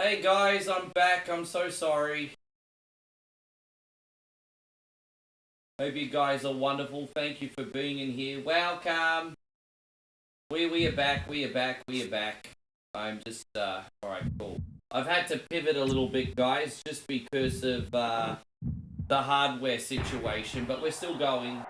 Hey guys, I'm back. I'm so sorry. Hope you guys are wonderful. Thank you for being in here. Welcome. We are back. We are back. We are back. I'm just alright, cool. I've had to pivot a little bit, guys, just because of the hardware situation, but we're still going.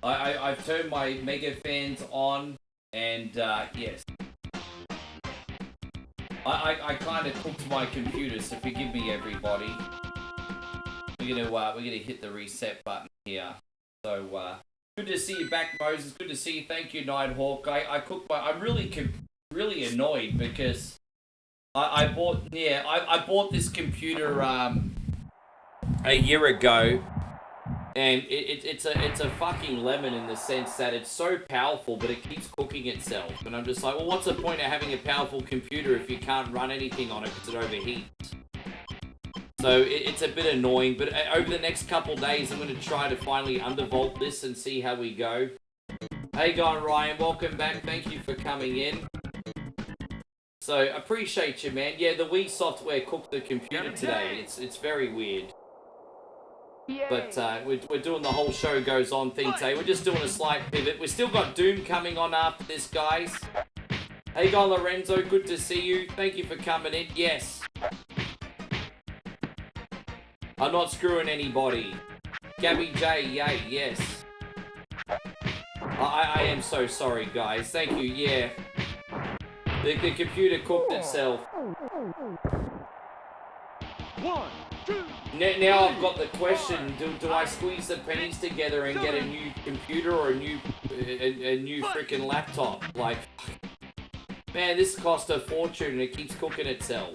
I've turned my Mega fans on, and yes. I kind of cooked my computer, so forgive me, everybody. We're gonna hit the reset button here. So good to see you back, Moses. Good to see you. Thank you, Nighthawk. I cooked my. I'm really annoyed because I bought this computer a year ago. And it's a fucking lemon in the sense that it's so powerful, but it keeps cooking itself. And I'm just like, well, what's the point of having a powerful computer if you can't run anything on it because it overheats? So it's a bit annoying, but over the next couple days, I'm going to try to finally undervolt this and see how we go. Hey, Guy Ryan, welcome back. Thank you for coming in. So, appreciate you, man. Yeah, the Wii software cooked the computer today. It's very weird. Yay. But we're doing the whole show goes on thing today. We're just doing a slight pivot. We've still got Doom coming on after this, guys. Hey, guy Lorenzo, good to see you. Thank you for coming in. Yes. I'm not screwing anybody. Gabby J, yay, yes. I am so sorry, guys. Thank you, yeah. The computer cooked itself. 1, 2. Now I've got the question: do I squeeze the pennies together and get a new computer or a new freaking laptop? Like, man, this cost a fortune and it keeps cooking itself.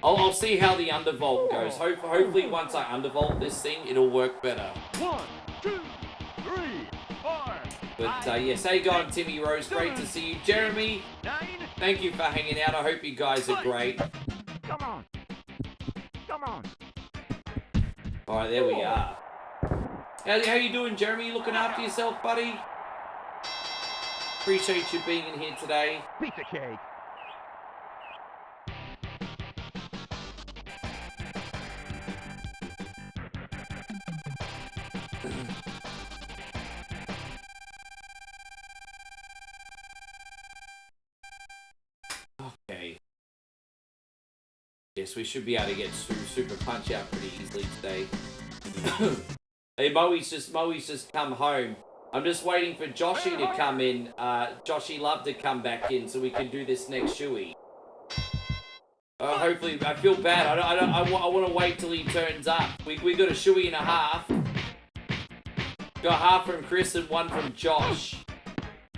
I'll see how the undervolt goes. Hopefully, once I undervolt this thing, it'll work better. 1, 2, 3, 4. But yes, hey, God, Timmy Rose, great to see you, Jeremy. Thank you for hanging out. I hope you guys are great. Come on. Come on. Alright, there we are. How you doing, Jeremy? You looking after yourself, buddy? Appreciate you being in here today. Piece of cake. Okay. Yes, we should be able to get Super Punch out pretty easily today. Hey, Moe's just come home. I'm just waiting for Joshy to come in. Joshy Love to come back in so we can do this next shoey. Hopefully, I feel bad. I want to wait till he turns up. We got a shoey and a half. Got half from Chris and one from Josh.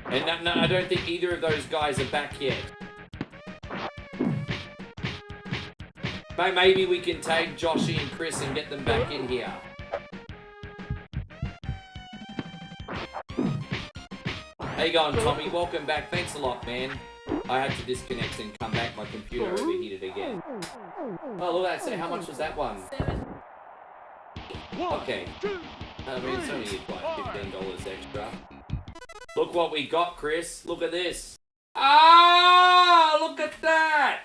And no, I don't think either of those guys are back yet. Maybe we can tag Joshy and Chris and get them back in here. How you going, Tommy? Welcome back. Thanks a lot, man. I had to disconnect and come back. My computer overheated again. Oh, look at that. Say, how much was that one? 7. Okay. I mean, it's only like $15 extra. Look what we got, Chris. Look at this. Ah, look at that.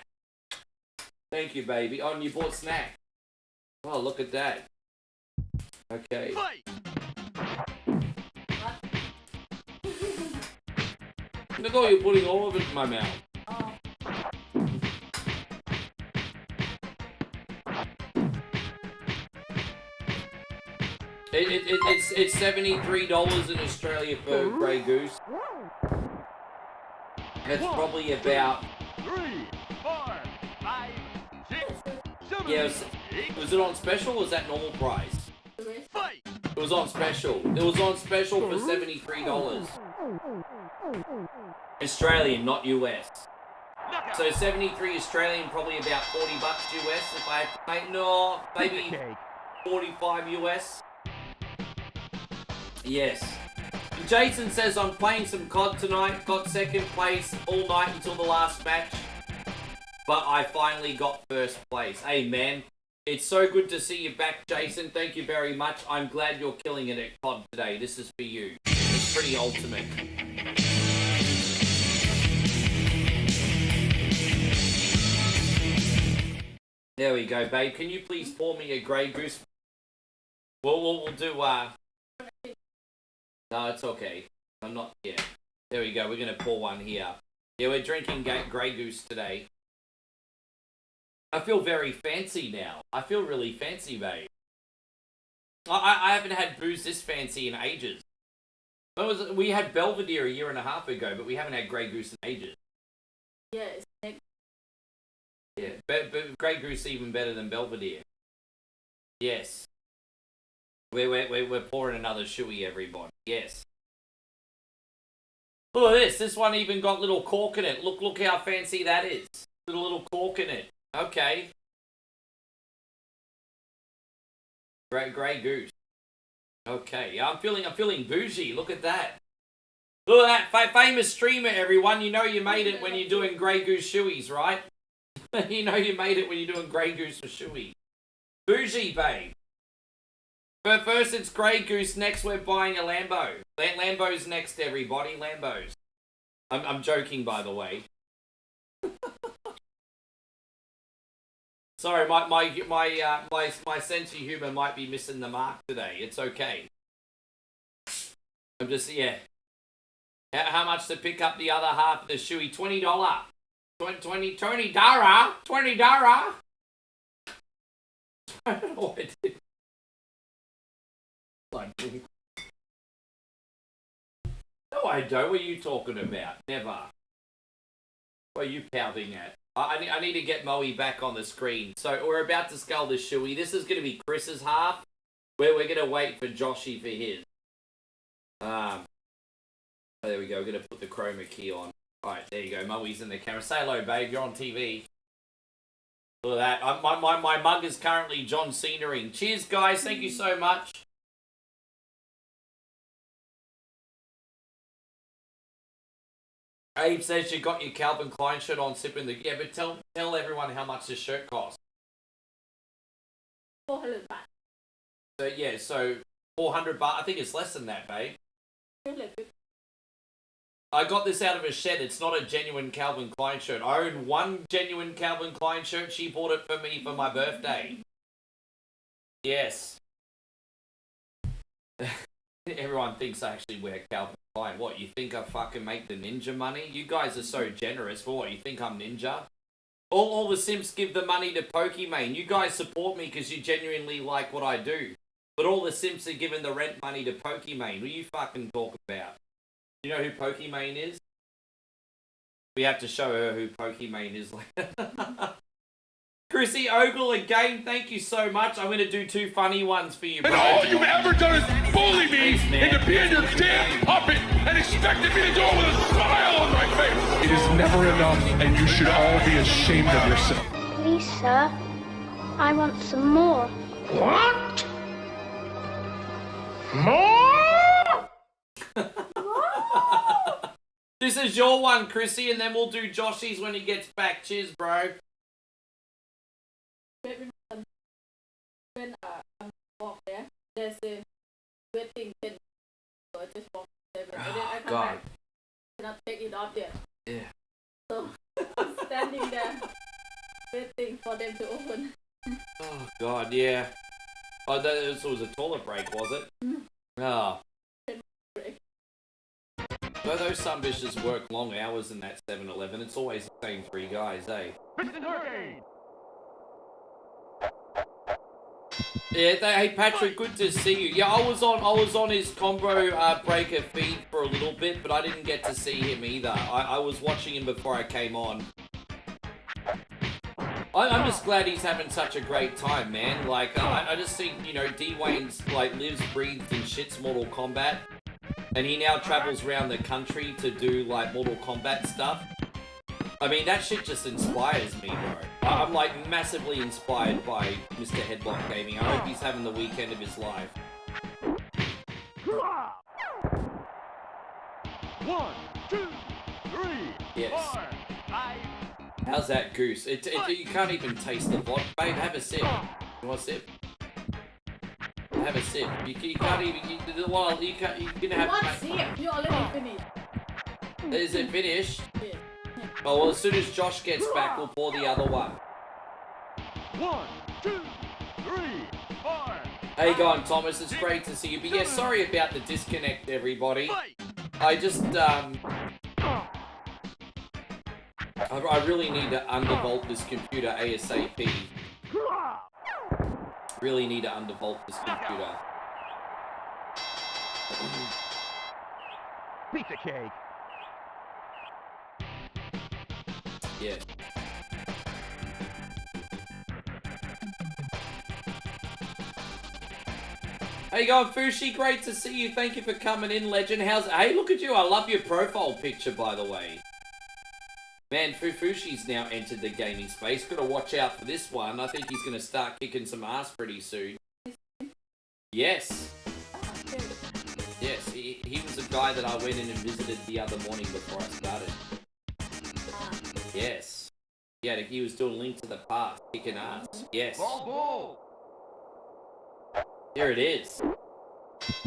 Thank you, baby. Oh, and you bought snack. Oh, look at that. Okay. Look, oh, you're putting all of it in my mouth. Oh. It's $73 in Australia for Grey Goose. That's probably about 3, 4, 5, 6, 7. yeah. Was it on special or was that normal price? It was on special. It was on special for $73. Australian, not US. So 73 Australian, probably about $40 US if I had to pay. No, maybe 45 US. Yes. Jason says I'm playing some COD tonight. Got second place all night until the last match. But I finally got first place. Hey, man. It's so good to see you back, Jason. Thank you very much. I'm glad you're killing it at COD today. This is for you. It's pretty ultimate. There we go, babe. Can you please pour me a Grey Goose? We'll do, No, it's okay. I'm not, yeah. There we go. We're going to pour one here. Yeah, we're drinking Grey Goose today. I feel very fancy now. I feel really fancy, babe. I haven't had booze this fancy in ages. We had Belvedere a year and a half ago, but we haven't had Grey Goose in ages. Yeah, it's next. Yeah, but Grey Goose even better than Belvedere. Yes. We're pouring another shoey, everybody. Yes. Look at this. This one even got little cork in it. Look how fancy that is. Little cork in it. Okay. Grey Goose. Okay. I'm feeling bougie. Look at that. Look at that famous streamer, everyone. You know you made it when you're doing Grey Goose shoeys, right? You know you made it when you're doing Grey Goose for shoey. Bougie, babe. But first it's Grey Goose, next we're buying a Lambo. Lambo's next, everybody. Lambos. I'm joking, by the way. Sorry, my sense of humour might be missing the mark today. It's okay. I'm just, yeah. How much to pick up the other half of the shoey? $20. $20. $20. I don't know what I did. No, I don't. What are you talking about? Never. What are you pouting at? I need to get Moe back on the screen. So we're about to scull the shoey. This is going to be Chris's half. We're going to wait for Joshy for his. Oh, there we go. We're going to put the chroma key on. Alright, there you go. Moe's in the camera. Say hello, babe. You're on TV. Look at that. My mug is currently John Cena-ing. Cheers, guys. Thank you so much. Abe says you got your Calvin Klein shirt on, sipping the... Yeah, but tell everyone how much this shirt costs. 400 baht. So, yeah, so 400 baht. I think it's less than that, babe. I got this out of a shed. It's not a genuine Calvin Klein shirt. I own one genuine Calvin Klein shirt. She bought it for me for my birthday. Yes. Everyone thinks I actually wear Calvin Klein. What, you think I fucking make the ninja money? You guys are so generous. For what, you think I'm ninja? All the simps give the money to Pokimane. You guys support me because you genuinely like what I do. But all the simps are giving the rent money to Pokimane. What are you fucking talking about? You know who Pokimane is? We have to show her who Pokimane is. Chrissy Ogle again, thank you so much. I'm going to do 2 funny ones for you, bro. And all you've ever done is bully me into being your damn puppet and expecting me to do it with a smile on my face. It is never enough, and you should all be ashamed of yourself. Please, sir, I want some more. What? More? This is your one, Chrissy, and then we'll do Joshy's when he gets back. Cheers, bro. When I walk there, there's a waiting tent. So I just walk there. And then I come back. Cannot take it off yet. Yeah. So I'm standing there waiting for them to open. Oh, God, yeah. Oh, this was a toilet break, was it? Oh. Though those some bitches work long hours in that 7-Eleven, it's always the same 3 guys, eh? Yeah, hey Patrick, good to see you. Yeah, I was on his combo breaker feed for a little bit, but I didn't get to see him either. I was watching him before I came on. I'm just glad he's having such a great time, man. Like, I just think, you know, D-Wayne's, like, lives, breathes, and shits Mortal Kombat. And he now travels around the country to do, like, Mortal Kombat stuff. I mean, that shit just inspires me, bro. I'm, like, massively inspired by Mr. Headlock Gaming. I hope he's having the weekend of his life. 1, 2, 3, Yes. 4, 5. How's that goose? You can't even taste the vodka. Babe, have a sip. You want a sip? Have a sip. You can't even. You're gonna have. What sip? You already finished. Is it finished? Yeah. Oh, well, as soon as Josh gets back, we'll pour the other one. 1, 2, 3, 4. How you going, Thomas? It's great to see you. But yeah, sorry about the disconnect, everybody. I just, I really need to undervolt this computer ASAP. Really need to undervolt this computer. Piece of cake. Yeah. How you going, Fushi? Great to see you. Thank you for coming in, Legend. Hey, look at you. I love your profile picture, by the way. Man, Fushi's now entered the gaming space. Got to watch out for this one. I think he's going to start kicking some ass pretty soon. Yes. Yes, he was a guy that I went in and visited the other morning before I started. Yes. Yeah, he was doing Link to the Past, kicking ass. Yes. Here it is.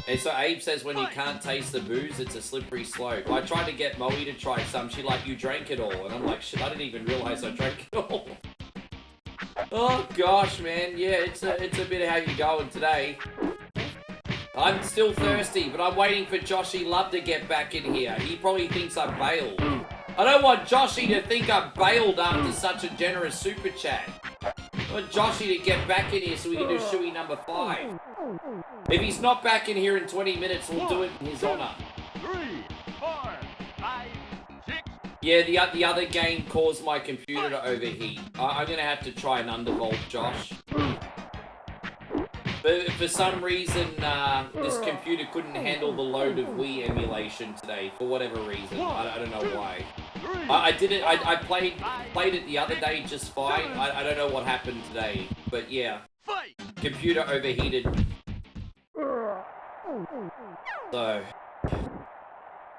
And so Abe says when you can't taste the booze, it's a slippery slope. I tried to get Moe to try some. She like, you drank it all. And I'm like, shit, I didn't even realize I drank it all. Oh, gosh, man. Yeah, it's a bit of how you going today. I'm still thirsty, but I'm waiting for Joshy Love to get back in here. He probably thinks I bailed. I don't want Joshy to think I bailed after such a generous super chat. I want Joshy to get back in here so we can do Shuey number 5. If he's not back in here in 20 minutes, we'll do it in his honor. 3, 4, 5, 6. Yeah, the other game caused my computer to overheat. I'm going to have to try and undervolt Josh. But for some reason, this computer couldn't handle the load of Wii emulation today, for whatever reason. I don't know why. I did it. I played it the other day just fine. I don't know what happened today, but yeah, computer overheated. So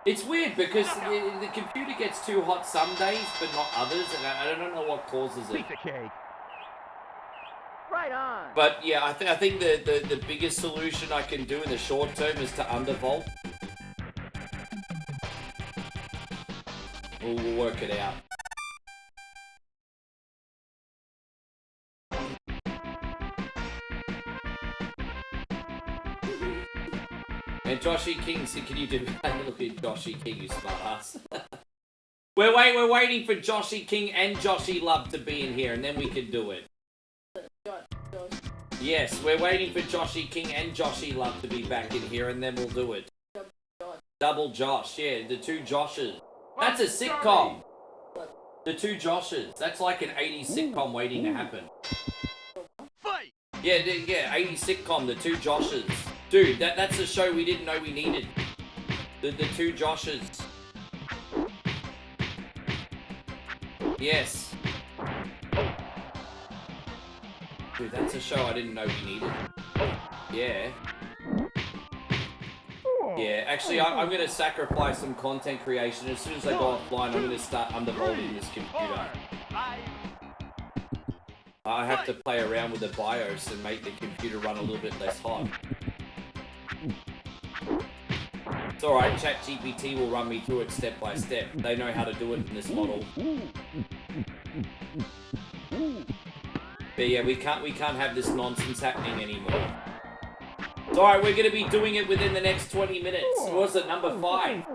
it's weird because the computer gets too hot some days, but not others, and I don't know what causes it. Right on. But yeah, I think the biggest solution I can do in the short term is to undervolt. We'll work it out. And Joshy King said, can you do that? Look at Joshy King, you smart ass. We're waiting for Joshy King and Joshy Love to be in here, and then we can do it. Yes, we're waiting for Joshy King and Joshy Love to be back in here, and then we'll do it. Double Josh, yeah, the two Joshes. That's a sitcom. The two Joshes. That's like an 80s sitcom waiting to happen. Yeah, 80s sitcom, the two Joshes. Dude, that's a show we didn't know we needed. The two Joshes. Yes. Dude, that's a show I didn't know we needed. Yeah. Yeah, actually, I'm going to sacrifice some content creation. As soon as I go offline, I'm going to start undervolting this computer. I have to play around with the BIOS and make the computer run a little bit less hot. It's alright, ChatGPT will run me through it step by step. They know how to do it in this model. But yeah, we can't have this nonsense happening anymore. It's alright, we're going to be doing it within the next 20 minutes. What's it, number 5?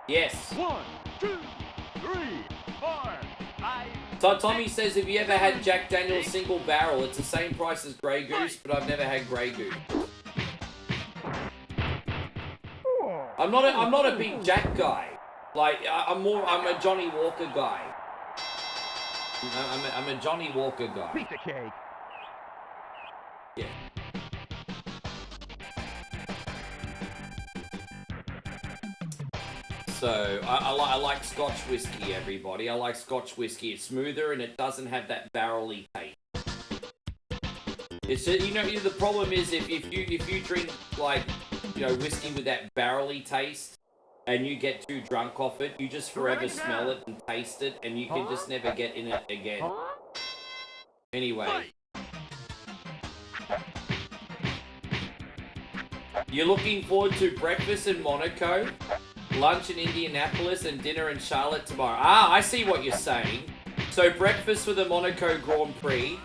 Yes. 1, 2, 3, 4, 5. So Tommy says, have you ever had Jack Daniel's single barrel? It's the same price as Grey Goose, but I've never had Grey Goose. I'm not a big Jack guy. Like, I'm a Johnny Walker guy. I'm a Johnny Walker guy. Piece of cake. Yeah. So, I like Scotch whiskey, everybody. I like Scotch whiskey. It's smoother and it doesn't have that barrel-y taste. It's just, you know, the problem is if you drink, like, you know, whiskey with that barrel-y taste and you get too drunk off it, you just forever smell it and taste it and you can just never get in it again. Anyway. You're looking forward to breakfast in Monaco, lunch in Indianapolis, and dinner in Charlotte tomorrow. Ah, I see what you're saying. So breakfast for the Monaco Grand Prix,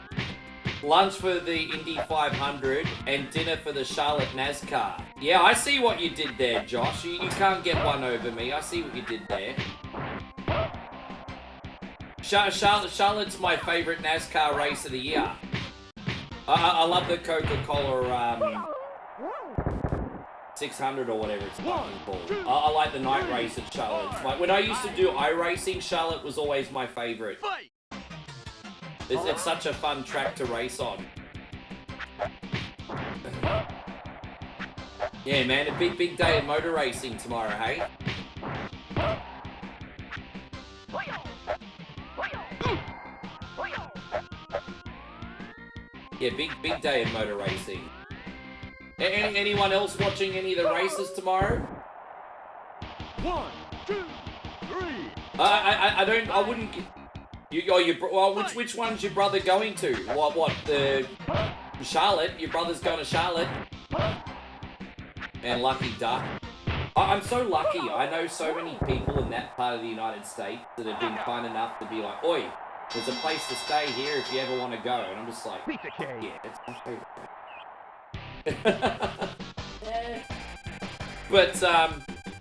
lunch for the Indy 500, and dinner for the Charlotte NASCAR. Yeah, I see what you did there, Josh. You can't get one over me. I see what you did there. Charlotte's my favorite NASCAR race of the year. I love the Coca-Cola 600 or whatever it's fucking called. I like the night race at Charlotte. It's when I used to do iRacing, Charlotte was always my favorite. It's such a fun track to race on. Yeah, man, a big day of motor racing tomorrow, hey? Yeah, big day of motor racing. Anyone else watching any of the races tomorrow? 1, 2, 3. I wouldn't. Which one's your brother going to? What? The Charlotte? Your brother's going to Charlotte? And lucky duck. I'm so lucky. I know so many people in that part of the United States that have been kind enough to be like, oi, there's a place to stay here if you ever want to go. And I'm just like, yeah, it's my favorite. But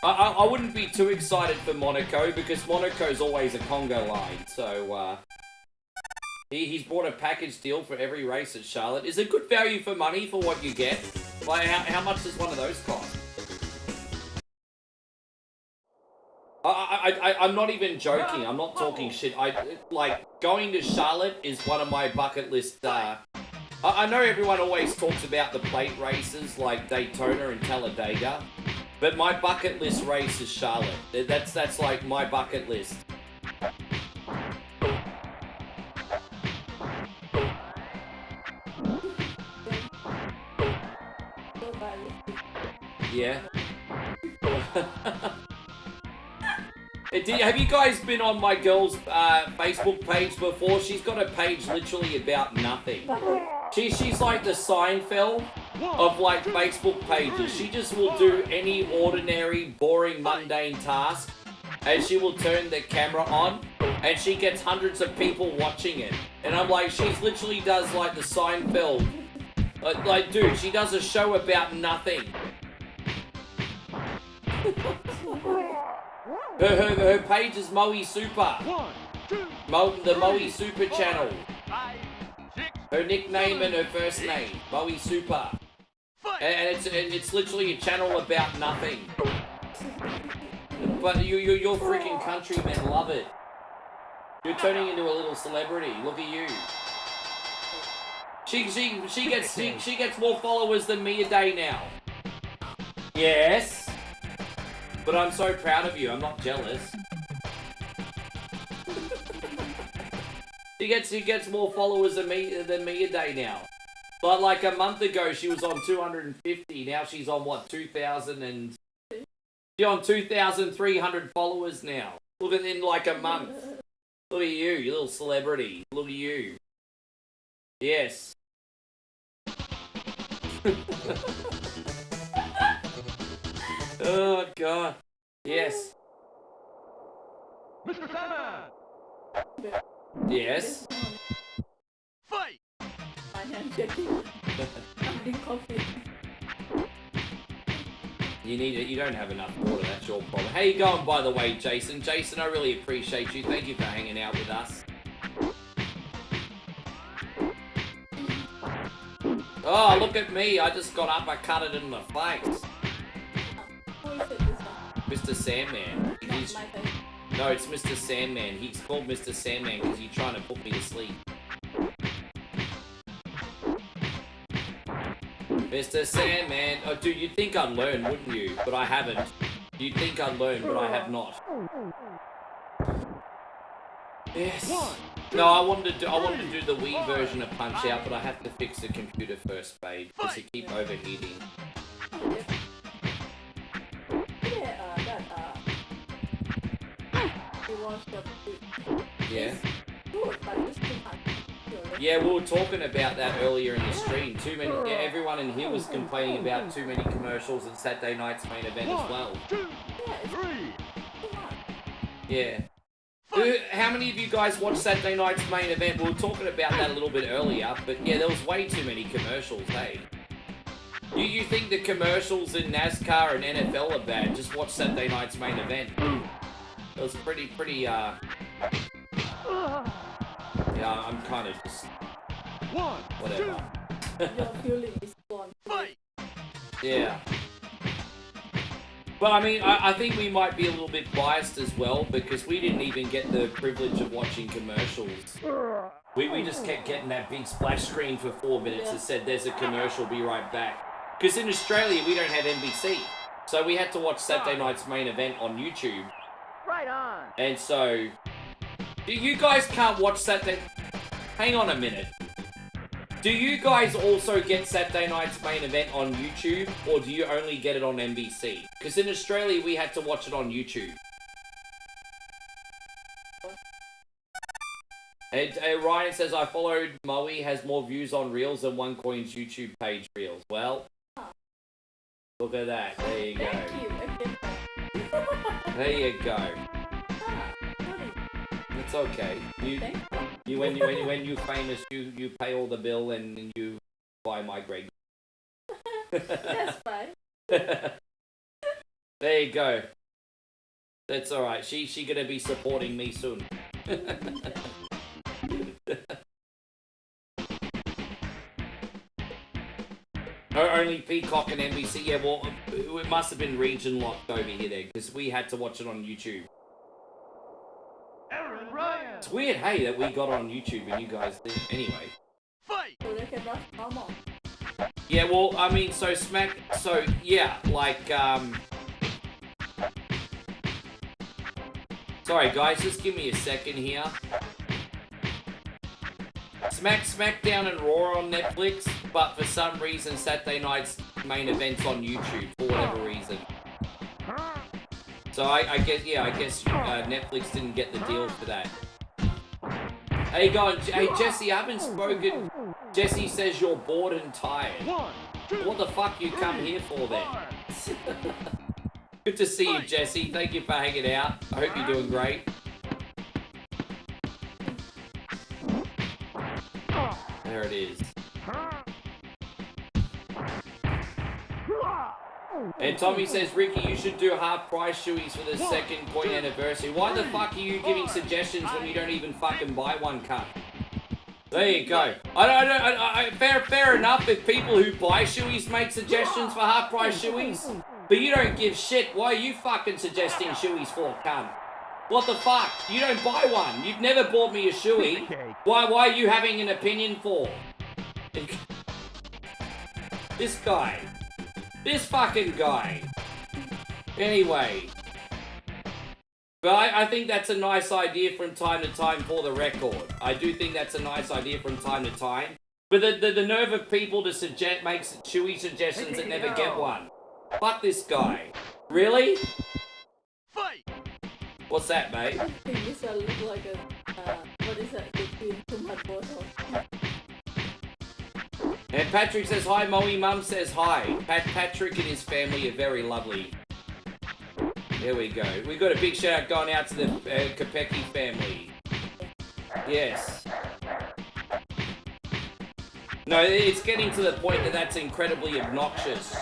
I wouldn't be too excited for Monaco because Monaco's always a Congo line. So he's brought a package deal for every race at Charlotte. Is it good value for money for what you get? Like how much does one of those cost? I'm not even joking. I'm not talking shit. Like going to Charlotte is one of my bucket list. I know everyone always talks about the plate races like Daytona and Talladega, but my bucket list race is Charlotte. That's like my bucket list. Yeah. Have you guys been on my girl's Facebook page before? She's got a page literally about nothing. She's like the Seinfeld of like Facebook pages. She just will do any ordinary, boring, mundane task and she will turn the camera on and she gets hundreds of people watching it. And I'm like, she's literally does like the Seinfeld. Like, dude, she does a show about nothing. Her page is Moe Super. The Moe Super channel. Her nickname and her first name, Moe Super. And it's literally a channel about nothing. But your freaking countrymen love it. You're turning into a little celebrity. Look at you. She gets more followers than me a day now. Yes. But I'm so proud of you. I'm not jealous. She gets more followers than me a day now. But like a month ago, she was on 250. Now she's on what, 2,000 and she's on 2,300 followers now. Look at in like a month. Look at you little celebrity. Look at you. Yes. Oh God. Yes. Mr. Sandman! Yes. Fight! I am checking. I'm drinking coffee. You don't have enough water, that's your problem. How you going, by the way, Jason? Jason, I really appreciate you. Thank you for hanging out with us. Oh, look at me. I just got up, I cut it in the face. Mr. Sandman. No, it's Mr. Sandman. He's called Mr. Sandman because he's trying to put me to sleep. Mr. Sandman. Oh, dude, you'd think I'd learn, wouldn't you? But I haven't. You'd think I'd learn, but I have not. Yes. No, I wanted to do the Wii version of Punch Out, but I have to fix the computer first, babe, because it keeps overheating. Yeah. Yeah, we were talking about that earlier in the stream. Everyone in here was complaining about too many commercials at Saturday night's main event as well. 1, 2, 3. Yeah. How many of you guys watched Saturday night's main event? We were talking about that a little bit earlier, but yeah, there was way too many commercials, hey? You think the commercials in NASCAR and NFL are bad? Just watch Saturday night's main event. It was pretty, yeah, I'm kind of just, whatever. Your feeling is gone. Yeah. But I mean, I think we might be a little bit biased as well, because we didn't even get the privilege of watching commercials. We just kept getting that big splash screen for 4 minutes that said, there's a commercial, be right back. Because in Australia, we don't have NBC. So we had to watch Saturday night's main event on YouTube. Right on. And so, you guys can't watch Saturday... Hang on a minute. Do you guys also get Saturday night's main event on YouTube, or do you only get it on NBC? Because in Australia, we had to watch it on YouTube. And Ryan says, I followed Moe, has more views on Reels than OneCoin's YouTube page Reels. Well, look at that. There you go. Thank you. There you go. It's okay. When you're famous, you pay all the bill and you buy my Greg. That's fine. There you go. That's all right. She gonna be supporting me soon. Only Peacock and NBC. Yeah, well, it must have been region locked over here then, because we had to watch it on YouTube. It's weird, hey, that we got on YouTube and you guys did. Anyway. So they can watch normal. Yeah, well, I mean, so yeah, like, sorry, guys, just give me a second here. SmackDown and Raw on Netflix, but for some reason, Saturday night's main event's on YouTube, for whatever reason. So I guess Netflix didn't get the deal for that. How you going? Hey, Jesse, I haven't spoken. Jesse says you're bored and tired. What the fuck you come here for then? Good to see you, Jesse. Thank you for hanging out. I hope you're doing great. There it is. And Tommy says, Ricky, you should do half price shoeies for the second coin anniversary. Why the fuck are you giving suggestions when you don't even fucking buy one, cunt? There you go. Fair enough if people who buy shoeies make suggestions for half price shoeies, but you don't give shit. Why are you fucking suggesting shoeies for, cunt? What the fuck? You don't buy one. You've never bought me a shoey. Why are you having an opinion for? This guy. This fucking guy. Anyway. But I think that's a nice idea from time to time for the record. I do think that's a nice idea from time to time. But the nerve of people to make chewy suggestions that never get one. Fuck this guy. Really? Fight! What's that, mate? I think this will look like a, what is that, between too much bottle. And Patrick says hi, Moe. Mum says hi. Patrick and his family are very lovely. There we go. We've got a big shout out going out to the Kopecky family. Yes. No, it's getting to the point that that's incredibly obnoxious.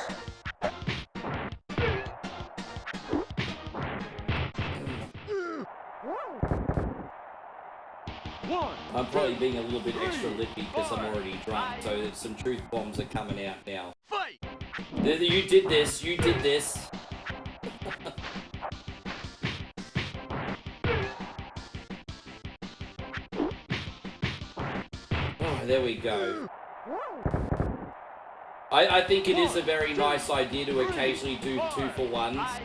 I'm probably being a little bit extra lippy because I'm already drunk, so some truth bombs are coming out now. You did this, you did this. Oh, there we go. I think it is a very nice idea to occasionally do 2-for-1s.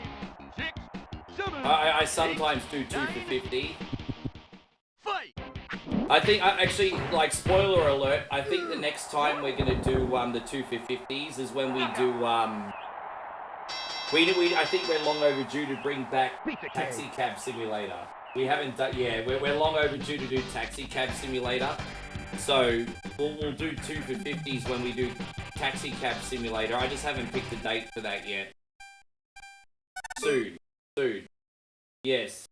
I sometimes do 2 for 50. I think, actually, like, spoiler alert, I think the next time we're going to do the 2 for 50s is when we do, I think we're long overdue to bring back Taxi Cab Simulator. We haven't done, yeah, we're long overdue to do Taxi Cab Simulator. So, we'll do 2 for 50s when we do Taxi Cab Simulator. I just haven't picked a date for that yet. Soon. Yes.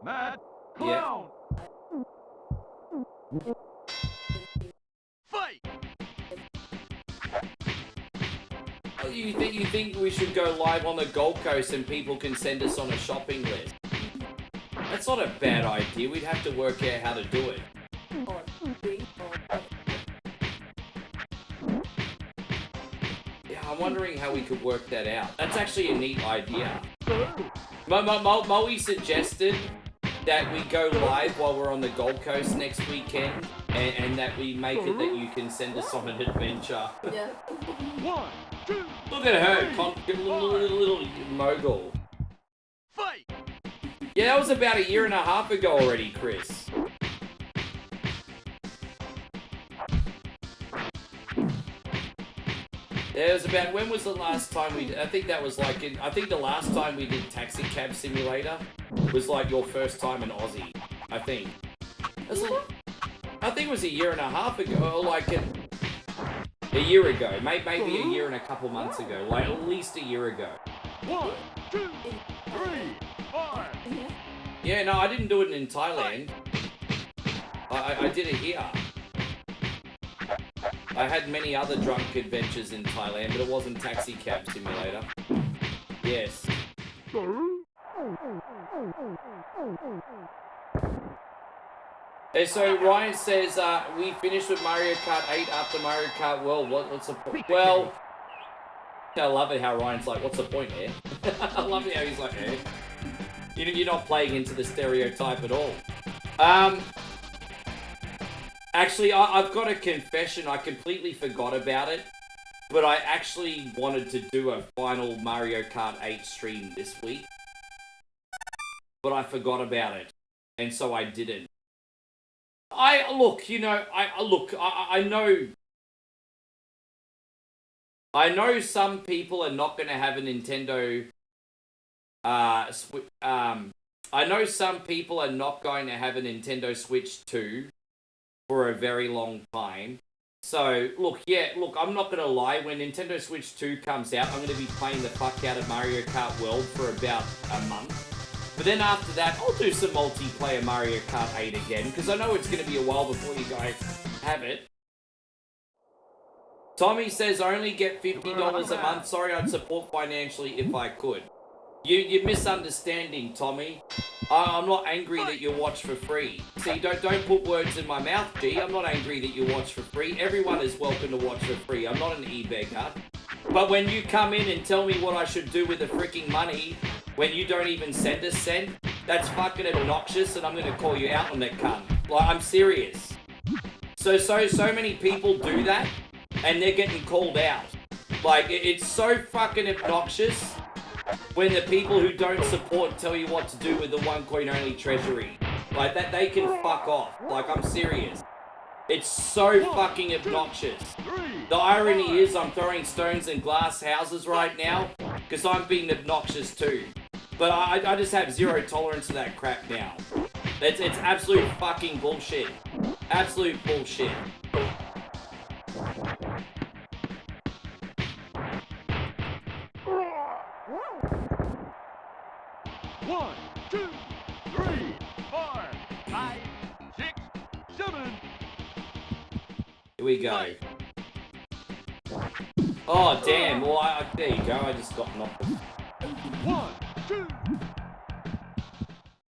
Mad Yeah. Clown. Fight! Oh, you think we should go live on the Gold Coast and people can send us on a shopping list? That's not a bad idea. We'd have to work out how to do it. Or drink or Yeah, I'm wondering how we could work that out. That's actually a neat idea. Moe suggested that we go live while we're on the Gold Coast next weekend, and that we make it that you can send us on an adventure. yeah. 1, 2, Look at her, little mogul. fight! Yeah, that was about 1.5 years ago already, Chris. Yeah, it was about, when was the last time I think that was like, I think the last time we did Taxi Cab Simulator was like your first time in Aussie, I think. I think it was 1.5 years ago, or like a year ago, maybe 1 year and a couple months ago, like at least 1 year ago. 1, 2, 3, 4. Yeah, no, I didn't do it in Thailand. I did it here. I had many other drunk adventures in Thailand, but it wasn't Taxi Cab Simulator. Yes. And so Ryan says, we finished with Mario Kart 8 after Mario Kart World. What's the point? Well, I love it how Ryan's like, what's the point here? I love it how he's like, eh? You're not playing into the stereotype at all. Actually, I've got a confession. I completely forgot about it. But I actually wanted to do a final Mario Kart 8 stream this week. But I forgot about it. And so I didn't. I know some people are not going to have a Nintendo I know some people are not going to have a Nintendo Switch 2 for a very long time. So, look, I'm not going to lie. When Nintendo Switch 2 comes out, I'm going to be playing the fuck out of Mario Kart World for about a month. But then after that, I'll do some multiplayer Mario Kart 8 again, because I know it's going to be a while before you guys have it. Tommy says, only get $50 a month. Sorry, I'd support financially if I could. You're misunderstanding, Tommy. I'm not angry that you watch for free. See, don't put words in my mouth, G. I'm not angry that you watch for free. Everyone is welcome to watch for free. I'm not an e-beggar. But when you come in and tell me what I should do with the freaking money, when you don't even send a cent, that's fucking obnoxious, and I'm gonna call you out on that cunt. Like, I'm serious. So many people do that, and they're getting called out. Like, it's so fucking obnoxious when the people who don't support tell you what to do with the one coin only treasury. Like, that, they can fuck off. Like, I'm serious. It's so fucking obnoxious. The irony is I'm throwing stones in glass houses right now because I'm being obnoxious too. But I just have zero tolerance to that crap now. It's absolute fucking bullshit. Absolute bullshit. 1, 2, 3, 4, 5, 6, 7. Here we go. Oh, damn. Well, there you go. I just got knocked. 1, 2.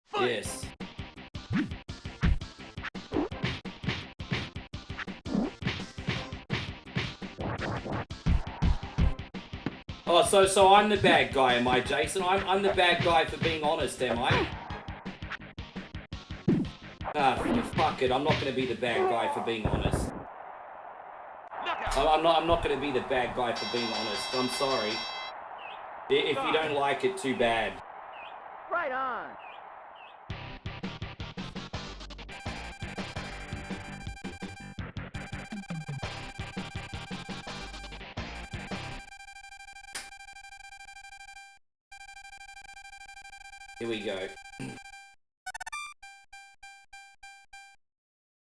Fight. Yes. Oh, so I'm the bad guy, am I, Jason? I'm the bad guy for being honest, am I? Ah, fuck it. I'm not going to be the bad guy for being honest. I'm not going to be the bad guy for being honest. I'm sorry. If you don't like it, too bad. Right on. Here we go.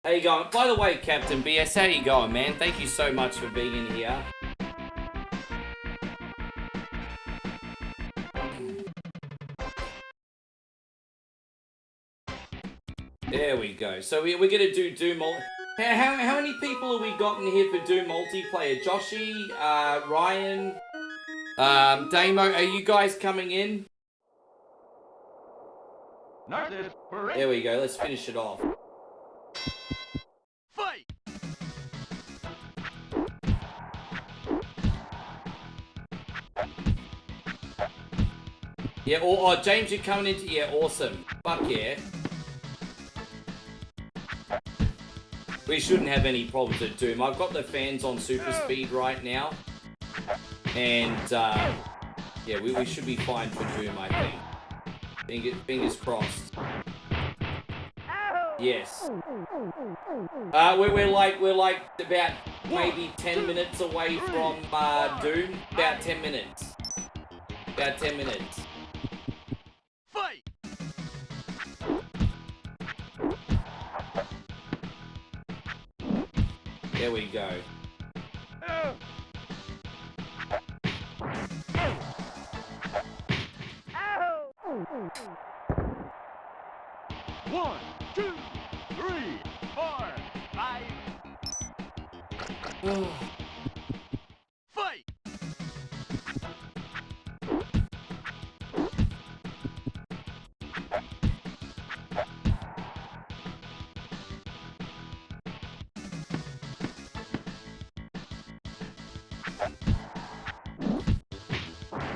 How you going? By the way, Captain BS, how you going, man? Thank you so much for being in here. There we go. So we're going to do Doom multi... How many people have we got in here for Doom multiplayer? Joshy, Ryan, Damo, are you guys coming in? Narcissist, for There we go. Let's finish it off. fight! Yeah, oh, James, you're coming into... Yeah, awesome. Fuck yeah. We shouldn't have any problems at Doom. I've got the fans on super speed right now. And, yeah, we should be fine for Doom, I think. Fingers crossed. Yes. We're like about maybe 10 minutes away from Doom. About 10 minutes. About 10 minutes. Fight! There we go. One, two, three, 4, 5. Fight!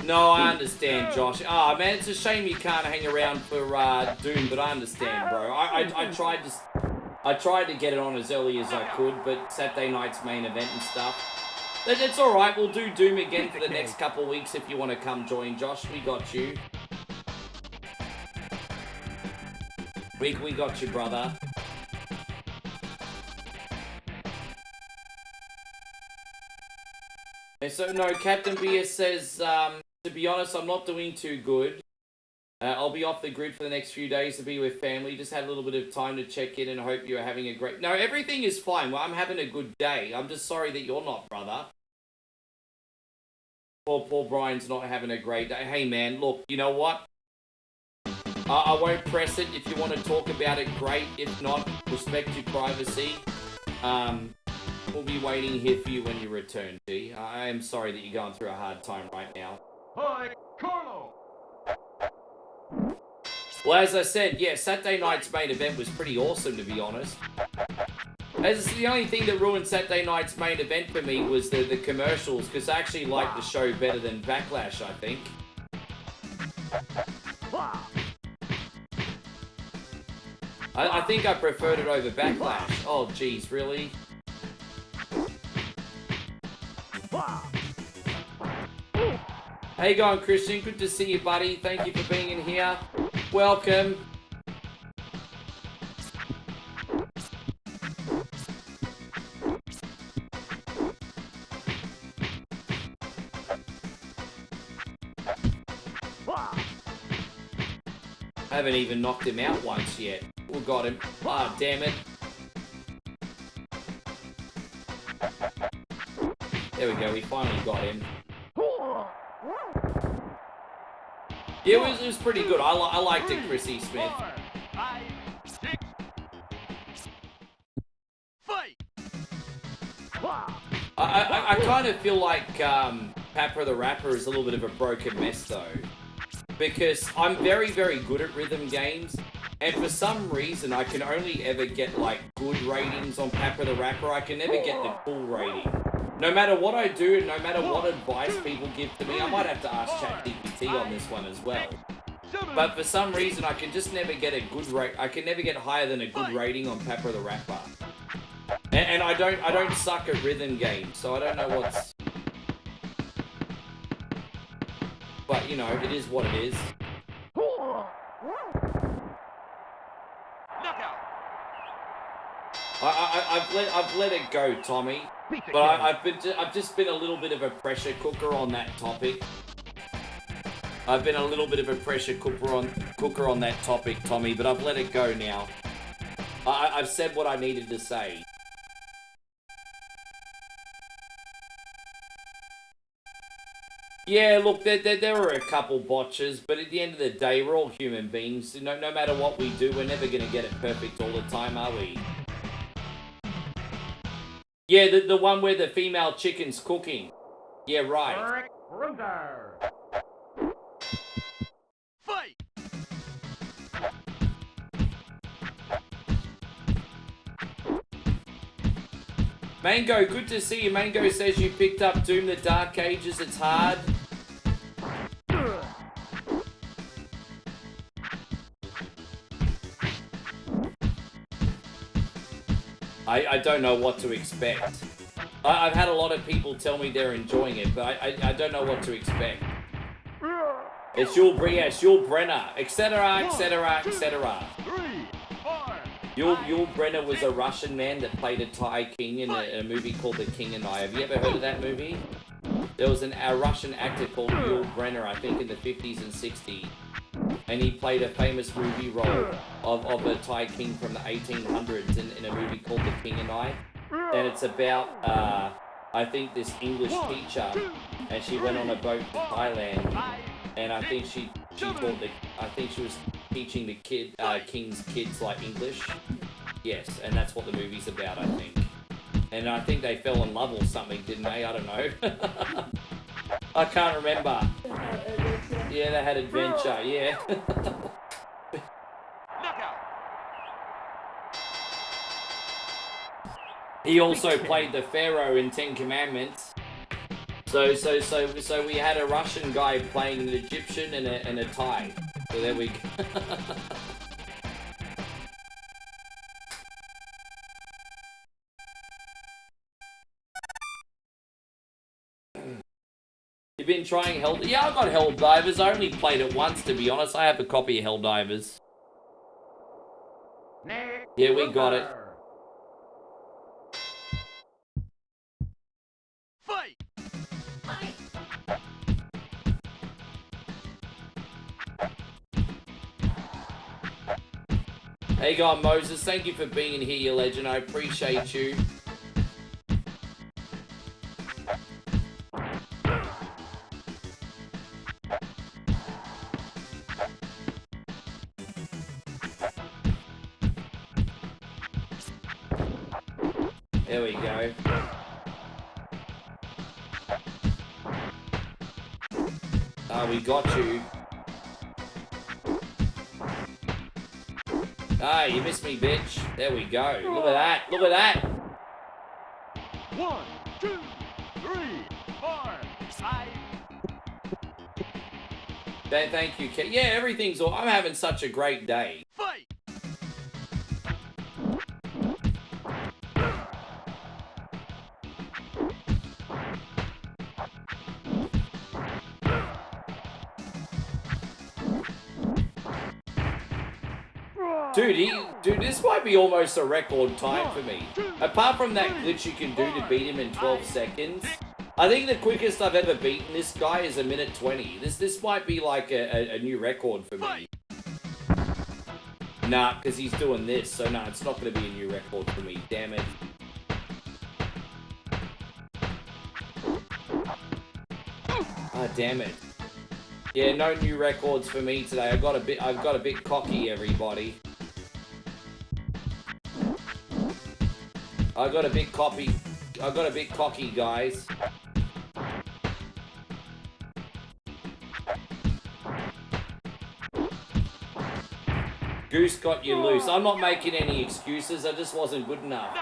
No, I understand, Josh. Ah, man, it's a shame you can't hang around for Doom, but I understand, bro. I tried to get it on as early as I could, but Saturday night's main event and stuff. It's all right. We'll do Doom again for the next couple of weeks if you want to come join, Josh. We got you. We got you, brother. And so, no, Captain BS says, to be honest, I'm not doing too good. I'll be off the grid for the next few days to be with family. Just had a little bit of time to check in and hope you're having a great... No, everything is fine. Well, I'm having a good day. I'm just sorry that you're not, brother. Poor Brian's not having a great day. Hey, man, look, you know what? I won't press it. If you want to talk about it, great. If not, respect your privacy. We'll be waiting here for you when you return, G. I am sorry that you're going through a hard time right now. Hi, Carlo! Well, as I said, yeah, Saturday night's main event was pretty awesome, to be honest. As the only thing that ruined Saturday night's main event for me was the commercials, because I actually liked the show better than Backlash, I think. I think I preferred it over Backlash. Oh, geez, really? How you going, Christian? Good to see you, buddy. Thank you for being in here. Welcome. I haven't even knocked him out once yet. We got him. Ah, damn it. There we go. We finally got him. Yeah, it was pretty good. I liked it, Chrissy Smith. 4, 5, 6. Fight! I kind of feel like Papa the Rapper is a little bit of a broken mess, though. Because I'm very, very good at rhythm games. And for some reason, I can only ever get, like, good ratings on Papa the Rapper. I can never get the full rating. No matter what I do, and no matter what advice people give to me, I might have to ask ChatGPT on this one as well. But for some reason, I can just never get a good rate. I can never get higher than a good rating on Papa the Rapper. And I don't suck at rhythm games, so I don't know what's... But, you know, it is what it is. Knockout! I've let it go, Tommy. But I've just been a little bit of a pressure cooker on that topic. I've been a little bit of a pressure cooker on that topic, Tommy, but I've let it go now. I've said what I needed to say. Yeah, look, there were a couple botches, but at the end of the day, we're all human beings. No matter what we do, we're never going to get it perfect all the time, are we? Yeah, the one where the female chicken's cooking. Yeah, right. Fight! Mango, good to see you. Mango says you picked up Doom the Dark Ages. It's hard. I don't know what to expect. I've had a lot of people tell me they're enjoying it, but I don't know what to expect. It's Yul Brenner, etc., etc., etc. Yul Brenner was a Russian man that played a Thai king in a movie called The King and I. Have you ever heard of that movie? There was a Russian actor called Yul Brenner, I think in the 50s and 60s. And he played a famous movie role of a Thai king from the 1800s in a movie called The King and I. And it's about, I think, this English teacher, and she went on a boat to Thailand, and I think she was teaching the king's kids like English. Yes, and that's what the movie's about, I think. And I think they fell in love or something, didn't they? I don't know. I can't remember. Yeah, they had adventure, yeah. He also played the Pharaoh in Ten Commandments. So we had a Russian guy playing an Egyptian and a Thai. So there we go. You've been trying Hell... Yeah, I got Helldivers. I only played it once, to be honest. I have a copy of Helldivers. Yeah, we got it. Fight! How you going, Moses? Thank you for being here, you legend. I appreciate you. There we go. Ah, we got you. Ah, you missed me, bitch. There we go. Look at that. Look at that. 1, 2, 3, 4, 5. Thank you, Kate. Yeah, everything's all... I'm having such a great day. Fight! Dude, this might be almost a record time for me. Apart from that glitch you can do to beat him in 12 seconds, I think the quickest I've ever beaten this guy is a minute 20. This might be like a new record for me. Nah, because he's doing this, so nah, it's not going to be a new record for me. Damn it. Ah, damn it. Yeah, no new records for me today. I've got a bit cocky, everybody. I got a bit cocky, guys. Goose got you loose. I'm not making any excuses. I just wasn't good enough.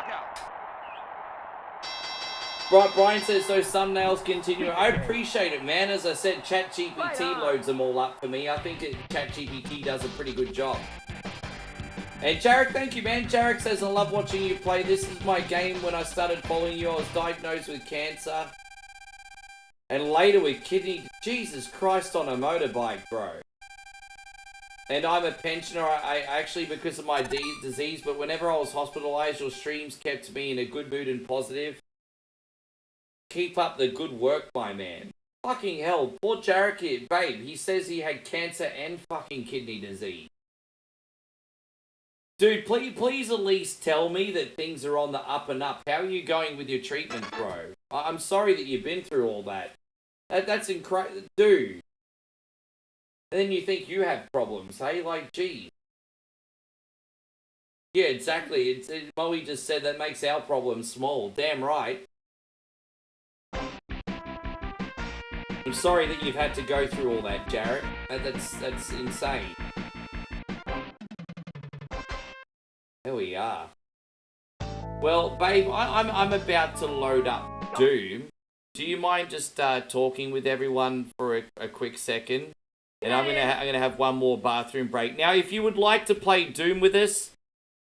Brian says those thumbnails continue. I appreciate it, man. As I said, ChatGPT loads them all up for me. I think ChatGPT does a pretty good job. And Jarek, thank you, man. Jarek says, I love watching you play. This is my game. When I started following you, I was diagnosed with cancer. And later with kidney... Jesus Christ, on a motorbike, bro. And I'm a pensioner, I actually, because of my disease, but whenever I was hospitalized, your streams kept me in a good mood and positive. Keep up the good work, my man. Fucking hell, poor Jarek here, babe, he says he had cancer and fucking kidney disease. Dude, please at least tell me that things are on the up and up. How are you going with your treatment, bro? I'm sorry that you've been through all that. That's incredible, dude. And then you think you have problems, hey? Like, gee. Yeah, exactly. Moe just said that makes our problems small. Damn right. I'm sorry that you've had to go through all that, Jarrett. That's insane. There we are. Well, babe, I'm about to load up Doom. Do you mind just talking with everyone for a quick second? And I'm gonna have one more bathroom break. Now, if you would like to play Doom with us,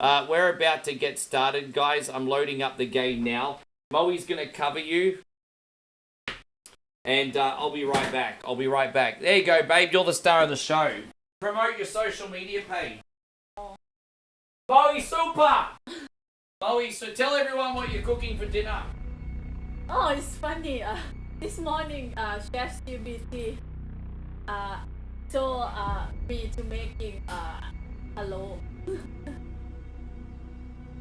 we're about to get started, guys. I'm loading up the game now. Moe's gonna cover you. And I'll be right back. There you go, babe. You're the star of the show. Promote your social media page. Moe Super! Moe, so tell everyone what you're cooking for dinner. Oh, it's funny. This morning, Chef CBC told me to making hello.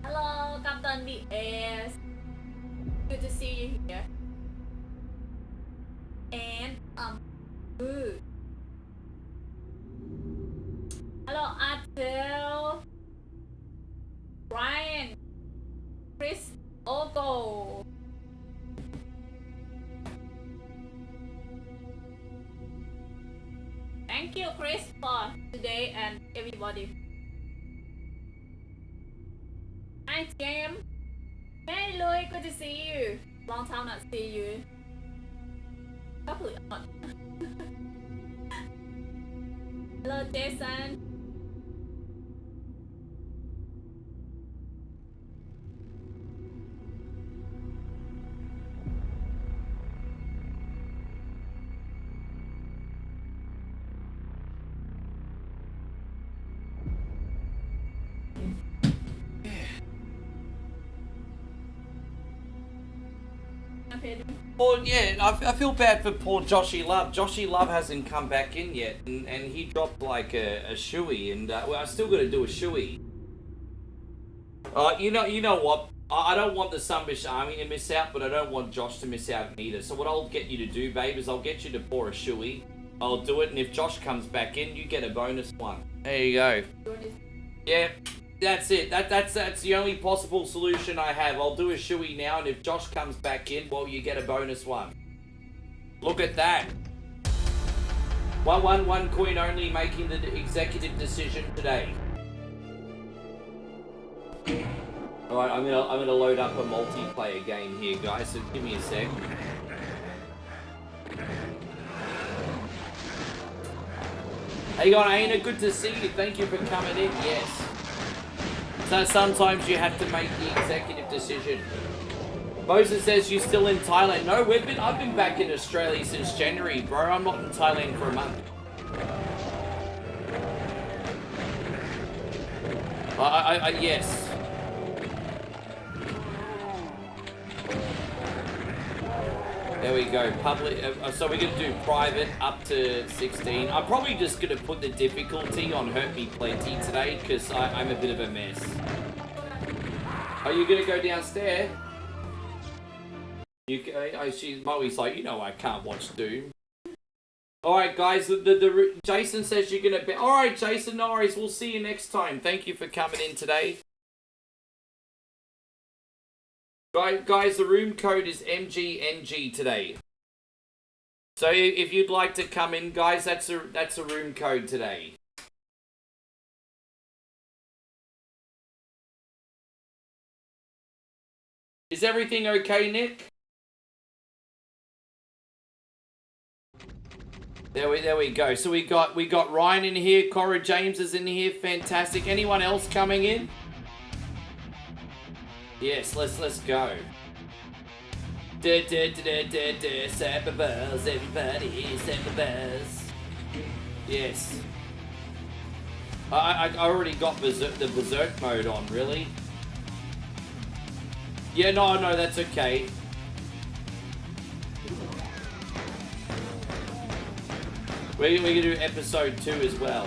Hello, Captain DS. Good to see you here. And good. Hello, Adele, Brian, Chris, Ogo. Thank you, Chris, for today and everybody. Hi, Jam. Hey, Louis, good to see you. Long time not see you. Couple of Hello, Jason. Well, yeah, I feel bad for poor Joshy Love. Joshy Love hasn't come back in yet, and he dropped like a shoey, and well, I still got to do a shoey. You know what? I don't want the Sunbish Army to miss out, but I don't want Josh to miss out either. So what I'll get you to do, babe, is I'll get you to pour a shoey. I'll do it, and if Josh comes back in, you get a bonus one. There you go. Yeah. That's it. That's the only possible solution I have. I'll do a shoey now, and if Josh comes back in, well, you get a bonus one. Look at that. One coin only making the executive decision today. All right, I'm gonna load up a multiplayer game here, guys. So give me a sec. Hey, Aina, good to see you. Thank you for coming in. Yes. So sometimes you have to make the executive decision. Moses says you're still in Thailand. No, I've been back in Australia since January, bro. I'm not in Thailand for a month. Yes. There we go. Public. So we're gonna do private up to 16. I'm probably just gonna put the difficulty on Hurt Me Plenty today because I'm a bit of a mess. Are you gonna go downstairs? Moe's like, you know I can't watch Doom. All right, guys. Jason says you're gonna be. All right, Jason. No worries. We'll see you next time. Thank you for coming in today. Guys, the room code is MGNG today. So if you'd like to come in, guys, that's a room code today. Is everything okay, Nick? There we go. So we got Ryan in here, Cora James is in here, fantastic. Anyone else coming in? Yes, let's go. Cyberbuzz, everybody, Cyberbuzz. Yes. I already got the Berserk mode on, really? Yeah, no, that's okay. We're gonna do episode 2 as well.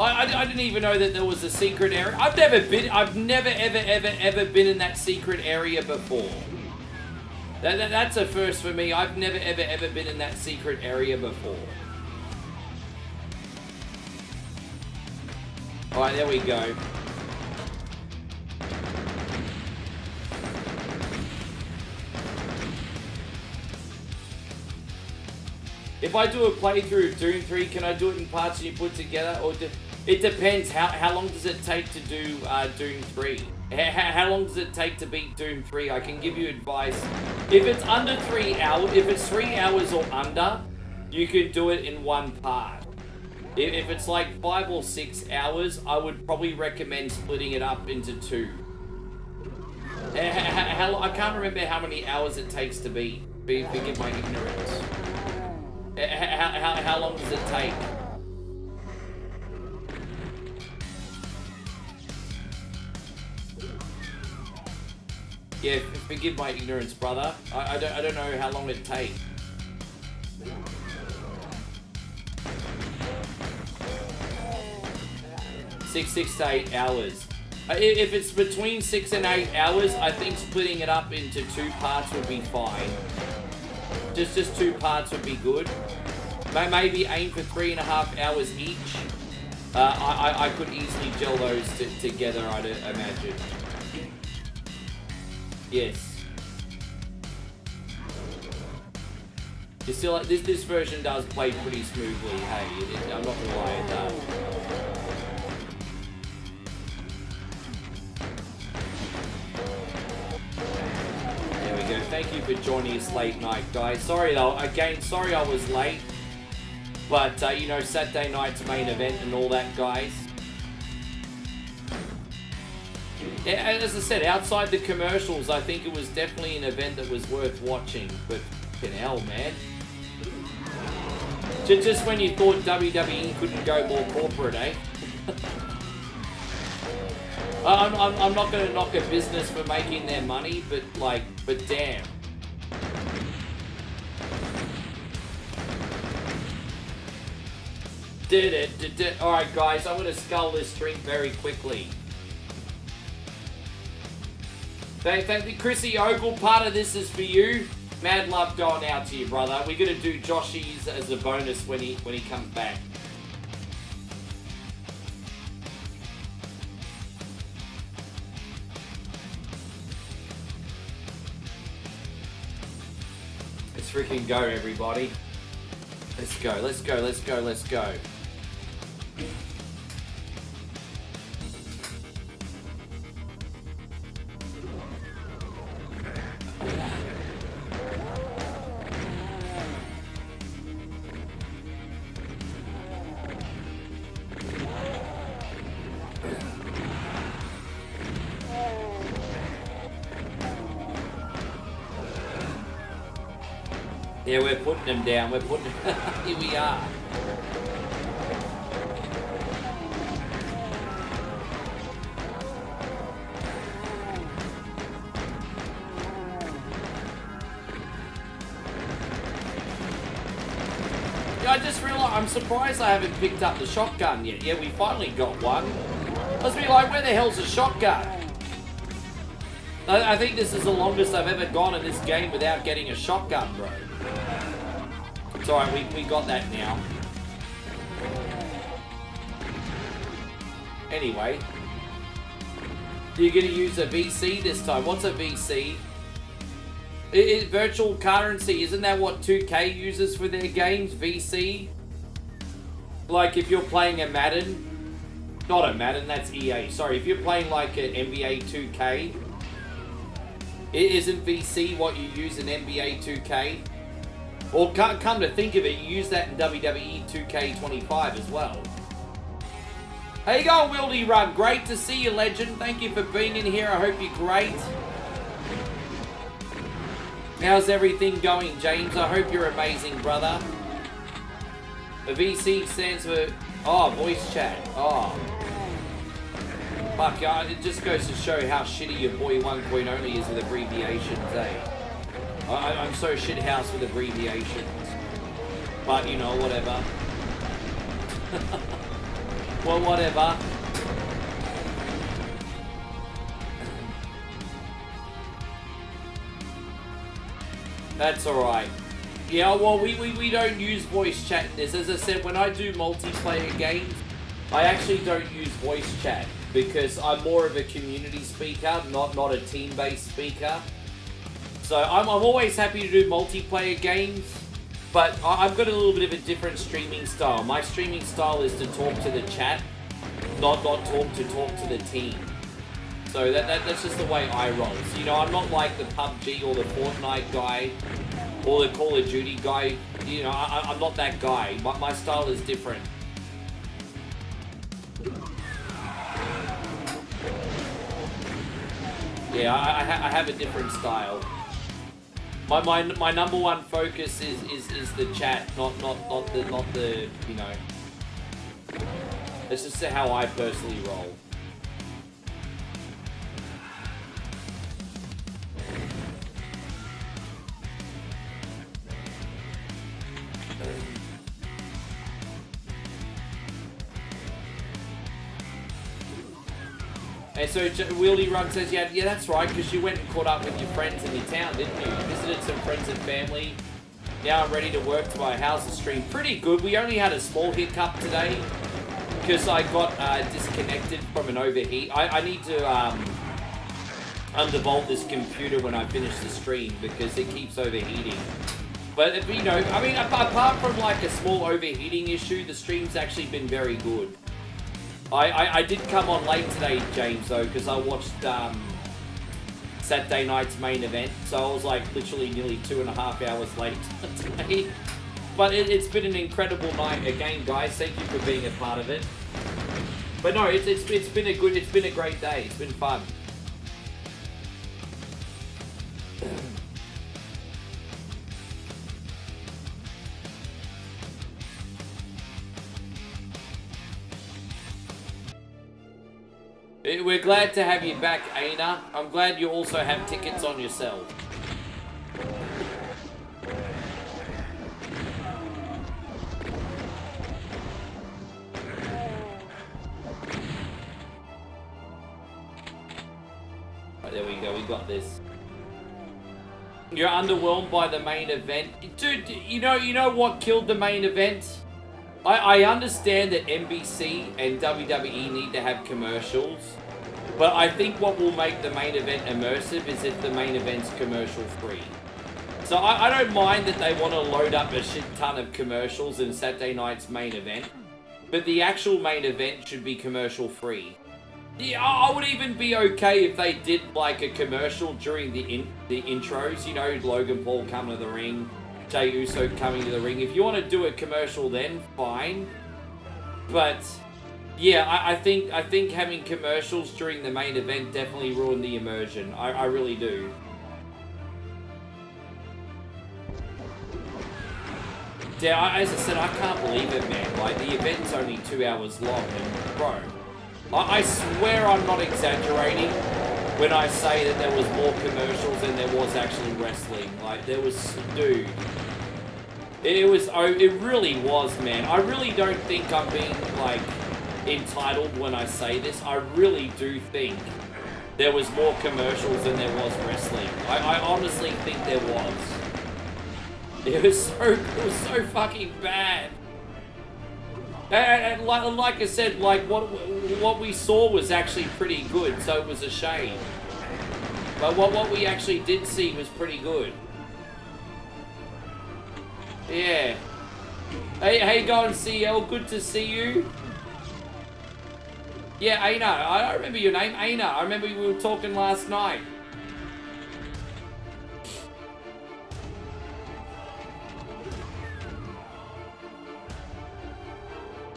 I didn't even know that there was a secret area. I've never ever been in that secret area before. That's a first for me. I've never ever been in that secret area before. Alright, there we go. If I do a playthrough of Doom 3, can I do it in parts you put together? Or it depends. How long does it take to do Doom 3? How long does it take to beat Doom 3? I can give you advice. If it's under 3 hours, if it's 3 hours or under, you can do it in one part. If it's like 5 or 6 hours, I would probably recommend splitting it up into 2. I can't remember how many hours it takes to beat. Forgive my ignorance. How long does it take? Yeah, forgive my ignorance, brother. I don't know how long it takes. Six to 8 hours. If it's between 6 and 8 hours, I think splitting it up into 2 parts would be fine. Just 2 parts would be good. Maybe aim for 3.5 hours each. I could easily gel those together, I'd imagine. Yes. You still like this version does play pretty smoothly. Hey, I'm not gonna lie, it does. There we go. Thank you for joining us late night, guys. Sorry though, again, sorry I was late. But, you know, Saturday night's main event and all that, guys. As I said, outside the commercials, I think it was definitely an event that was worth watching. But, fucking hell, man. Just when you thought WWE couldn't go more corporate, eh? I'm not going to knock a business for making their money, but, like, but damn. Alright guys, I'm going to scull this drink very quickly. Thank you, Chrissy Ogle, part of this is for you. Mad love going out to you, brother. We're going to do Joshy's as a bonus when he comes back. Let's freaking go, everybody. Let's go, let's go, let's go, let's go. Yeah, we're putting them down. We're putting here we are. Yeah, I just realized I'm surprised I haven't picked up the shotgun yet. Yeah, we finally got one. I was be like, where the hell's the shotgun? I think this is the longest I've ever gone in this game without getting a shotgun, bro. It's alright, we got that now. Anyway. You're going to use a VC this time. What's a VC? Virtual currency. Isn't that what 2K uses for their games? VC? Like if you're playing a Madden. Not a Madden, that's EA. Sorry, if you're playing like an NBA 2K. Isn't VC what you use in NBA 2K? Or come to think of it, you use that in WWE 2K25 as well. How you going, Wildy Rug? Great to see you, legend. Thank you for being in here. I hope you're great. How's everything going, James? I hope you're amazing, brother. The VC stands for... Oh, voice chat. Oh. Fuck, it just goes to show how shitty your boy 1.0 is with abbreviations, eh? I'm so shithouse with abbreviations. But, you know, whatever. Well, whatever. That's alright. Yeah, well, we don't use voice chat in this. As I said, when I do multiplayer games, I actually don't use voice chat because I'm more of a community speaker, not a team-based speaker. So I'm always happy to do multiplayer games, but I've got a little bit of a different streaming style. My streaming style is to talk to the chat, not talk to the team. So that's just the way I roll. So, you know, I'm not like the PUBG or the Fortnite guy or the Call of Duty guy. You know, I'm not that guy. My style is different. Yeah, I have a different style. My number one focus is the chat, not the you know. It's just how I personally roll. And so Wieldy Rug says, yeah, that's right, because you went and caught up with your friends in your town, didn't you? Visited some friends and family. Now I'm ready to work to my house and stream. Pretty good. We only had a small hiccup today because I got disconnected from an overheat. I need to undervolt this computer when I finish the stream because it keeps overheating. But, you know, I mean, apart from like a small overheating issue, the stream's actually been very good. I did come on late today, James, though, because I watched Saturday night's main event, so I was like literally nearly 2.5 hours late today. But it's been an incredible night again, guys. Thank you for being a part of it. But no, it's been a great day. It's been fun. We're glad to have you back, Aina. I'm glad you also have tickets on yourself. Right, there we go, we got this. You're underwhelmed by the main event. Dude, you know what killed the main event? I understand that NBC and WWE need to have commercials, but I think what will make the main event immersive is if the main event's commercial free. So I don't mind that they want to load up a shit ton of commercials in Saturday night's main event, but the actual main event should be commercial free. Yeah, I would even be okay if they did like a commercial during the intros, you know, Logan Paul coming to the ring, Jey Uso coming to the ring. If you want to do a commercial then, fine. But yeah, I think having commercials during the main event definitely ruined the immersion. I really do. Yeah, as I said, I can't believe it, man. Like, the event's only 2 hours long, and bro, I swear I'm not exaggerating when I say that there was more commercials than there was actually wrestling. Like, there was, dude. It really was, man. I really don't think I'm being, like, entitled when I say this. I really do think there was more commercials than there was wrestling. I honestly think there was. It was so fucking bad. And like I said, like what we saw was actually pretty good, so it was a shame. But what we actually did see was pretty good. Yeah. Hey, going CL, good to see you. Yeah, Aina, I remember your name, Aina. I remember we were talking last night.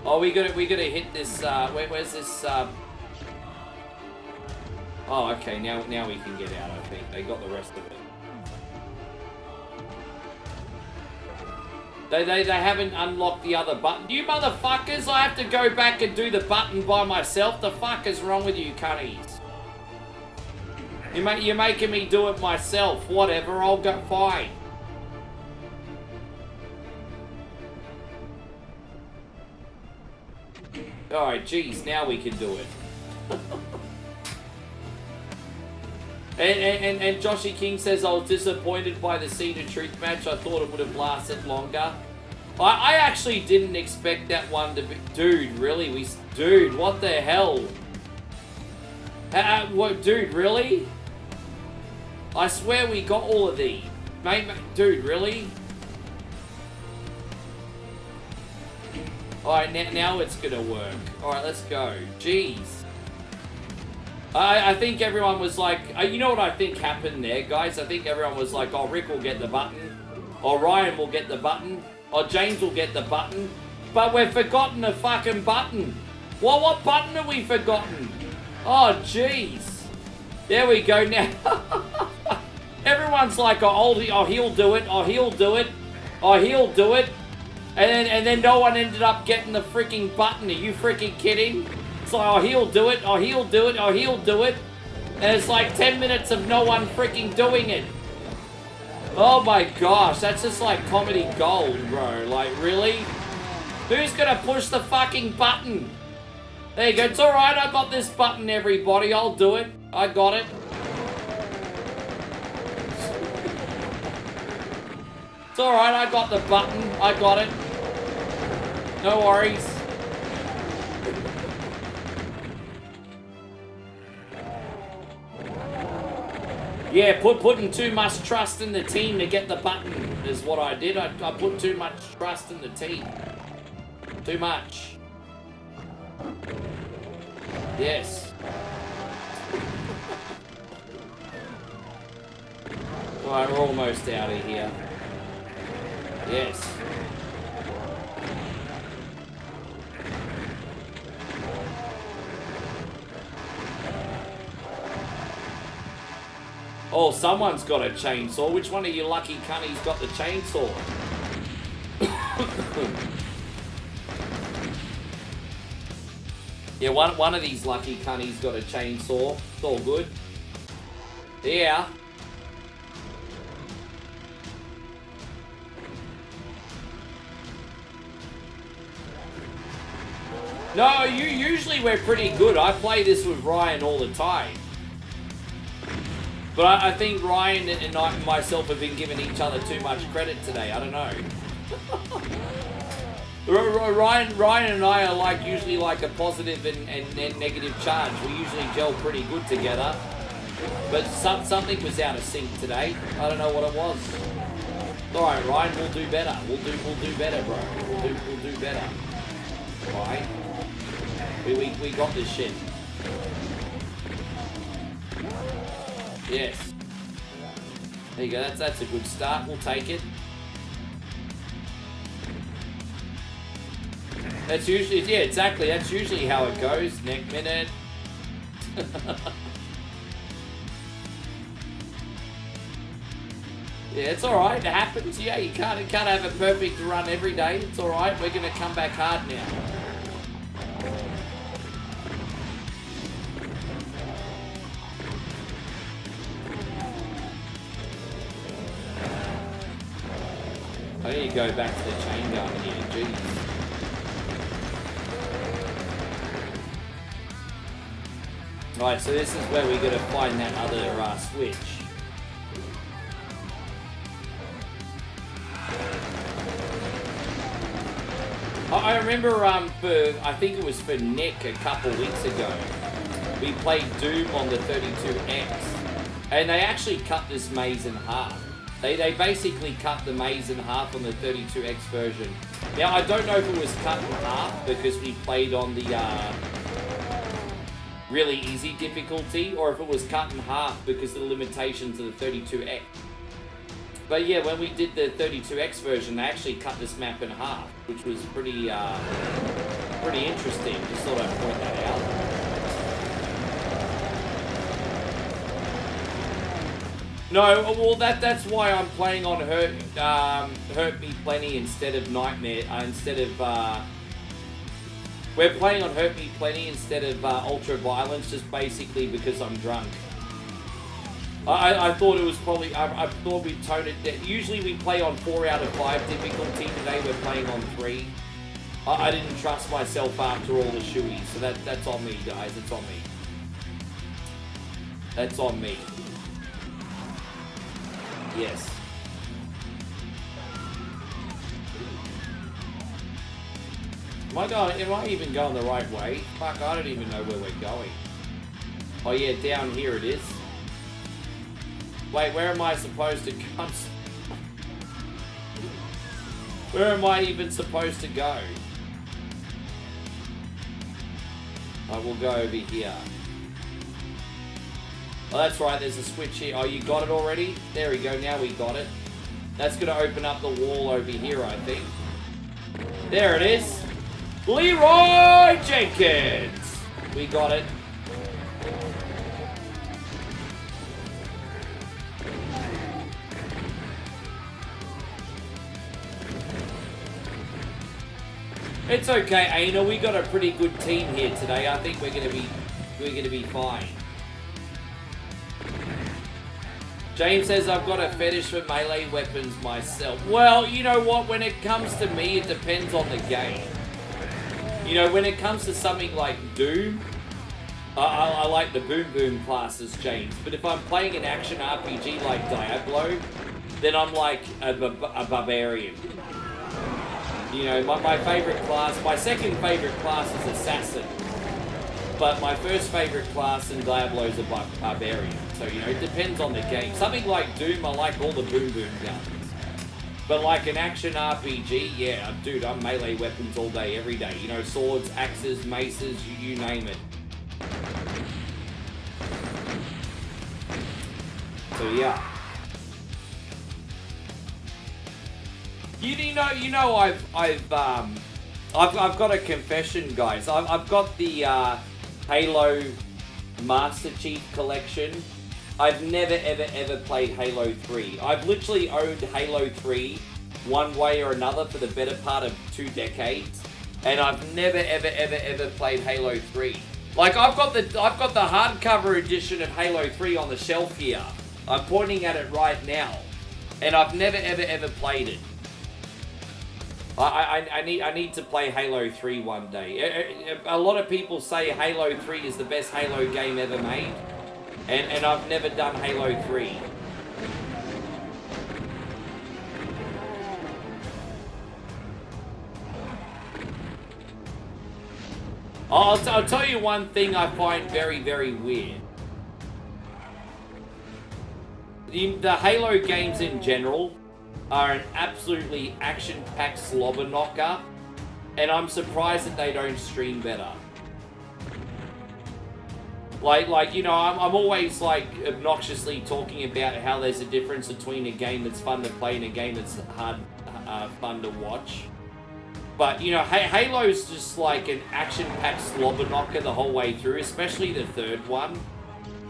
Oh, we gotta hit this. Where's this? Oh, okay. Now we can get out. I think they got the rest of it. They haven't unlocked the other button. You motherfuckers! I have to go back and do the button by myself. The fuck is wrong with you, cunnies? You're making me do it myself. Whatever. I'll go fine. Alright, geez, now we can do it. And Joshy King says, I was disappointed by the Seed of Truth match. I thought it would have lasted longer. I actually didn't expect that one to be... Dude, really? Dude, what the hell? What, dude, really? I swear we got all of these. Mate, dude, really? Alright, now it's gonna work. Alright, let's go. Jeez. I think everyone was like... you know what I think happened there, guys? I think everyone was like, oh, Rick will get the button. Or Ryan will get the button. Or James will get the button. But we've forgotten the fucking button. Well, what button have we forgotten? Oh, jeez. There we go now. Everyone's like, oh, he'll do it. Oh, he'll do it. Oh, he'll do it. And then no one ended up getting the freaking button. Are you freaking kidding? It's like, oh, he'll do it. Oh, he'll do it. Oh, he'll do it. And it's like 10 minutes of no one freaking doing it. Oh my gosh, that's just like comedy gold, bro. Like, really? Who's gonna push the fucking button? There you go. It's alright, I got this button, everybody. I'll do it. I got it. It's alright, I got the button. I got it. No worries. Yeah, putting too much trust in the team to get the button is what I did. I put too much trust in the team. Too much. Yes. Alright, we're almost out of here. Yes. Oh, someone's got a chainsaw. Which one of you lucky cunnies got the chainsaw? Yeah, one of these lucky cunnies got a chainsaw. It's all good. Yeah. No, usually we're pretty good. I play this with Ryan all the time. But I think Ryan and myself have been giving each other too much credit today. I don't know. Ryan and I are like usually like a positive and negative charge. We usually gel pretty good together. But something was out of sync today. I don't know what it was. Alright, Ryan, we'll do better. We'll do better, bro. We'll do better. Right? We got this shit. Yes. There you go, that's a good start. We'll take it. That's usually, yeah, exactly. That's usually how it goes. Next minute. Yeah, it's alright. It happens. Yeah, you can't have a perfect run every day. It's alright. We're going to come back hard now. I need to go back to the chain gun here, jeez. Right, so this is where we're going to find that other switch. I remember I think it was for Nick a couple weeks ago, we played Doom on the 32X, and they actually cut this maze in half. They basically cut the maze in half on the 32X version. Now, I don't know if it was cut in half because we played on the really easy difficulty, or if it was cut in half because of the limitations of the 32X. But yeah, when we did the 32X version, they actually cut this map in half, which was pretty interesting. Just thought I'd point that out. No, well that's why I'm playing on Hurt Me Plenty instead of Nightmare. We're playing on Hurt Me Plenty instead of Ultra Violence, just basically because I'm drunk. I thought it was probably, I thought we'd tone it down. Usually we play on 4 out of 5 difficulty. Today we're playing on 3. I didn't trust myself after all the shoeies, so that's on me, guys. It's on me. That's on me. Yes. Am I even going the right way? Fuck, I don't even know where we're going. Oh yeah, down here it is. Wait, where am I supposed to come? Where am I even supposed to go? I will go over here. Oh, that's right, there's a switch here. Oh, you got it already? There we go, now we got it. That's going to open up the wall over here, I think. There it is. Leroy Jenkins! We got it. It's okay, Aina. We got a pretty good team here today. I think we're gonna be fine. James says I've got a fetish for melee weapons myself. Well, you know what? When it comes to me, it depends on the game. You know, when it comes to something like Doom, I like the Boom Boom classes, James. But if I'm playing an action RPG like Diablo, then I'm like a barbarian. You know, my favorite class, my second favorite class is Assassin. But my first favorite class in Diablo is a barbarian. So, you know, it depends on the game. Something like Doom, I like all the Boom Boom guns. But like an action RPG, yeah, dude, I'm melee weapons all day, every day. You know, swords, axes, maces, you name it. So, yeah. You know, I've got a confession, guys. I've got the Halo Master Chief Collection. I've never ever played Halo 3. I've literally owned Halo 3 one way or another for the better part of 2 decades, and I've never ever played Halo 3. Like I've got the hardcover edition of Halo 3 on the shelf here. I'm pointing at it right now, and I've never ever played it. I need to play Halo 3 one day. A lot of people say Halo 3 is the best Halo game ever made, and I've never done Halo 3. I'll tell you one thing I find very weird. The Halo games in general are an absolutely action-packed slobber knocker, and I'm surprised that they don't stream better. Like you know, I'm always like obnoxiously talking about how there's a difference between a game that's fun to play and a game that's fun to watch. But you know, Halo's just like an action-packed slobber knocker the whole way through, especially the third one,